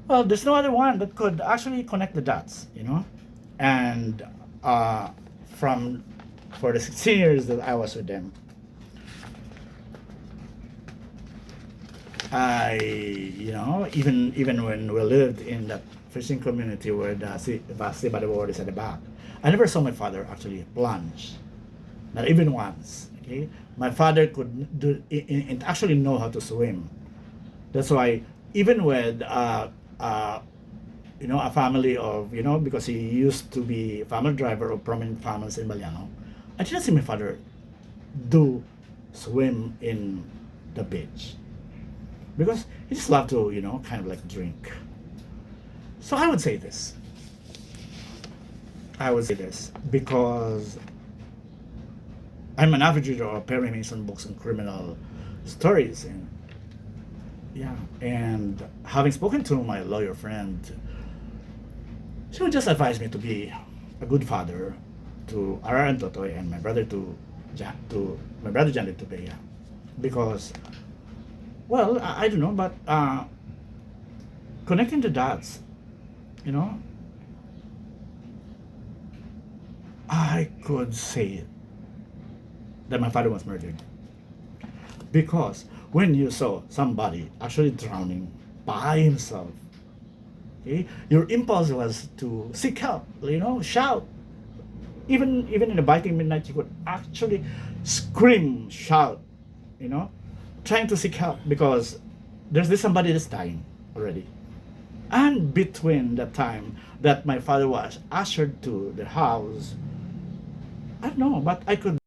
S1: Well, there's no other one that could actually connect the dots, you know. And uh, from for the 16 years that I was with them, even when we lived in that fishing community where the sea by the water is at the back, I never saw my father actually plunge, not even once. Okay, my father could actually know how to swim. That's why even with a family of because he used to be a family driver of prominent families in Baliano, I didn't see my father do swim in the beach because he just loved to kind of like drink. So I would say this. I would say this because I'm an avid reader of Perry Mason books and criminal stories, and yeah, and having spoken to my lawyer friend, she would just advise me to be a good father to Ara and Totoy and my brother to my brother Janet to Bea, because well I don't know, but connecting the dots, you know, I could say that my father was murdered because when you saw somebody actually drowning by himself, okay, your impulse was to seek help, shout. Even in the biting midnight, you could actually scream, shout, you know, trying to seek help because there's this somebody that's dying already. And between the time that my father was ushered to the house, I don't know, but I could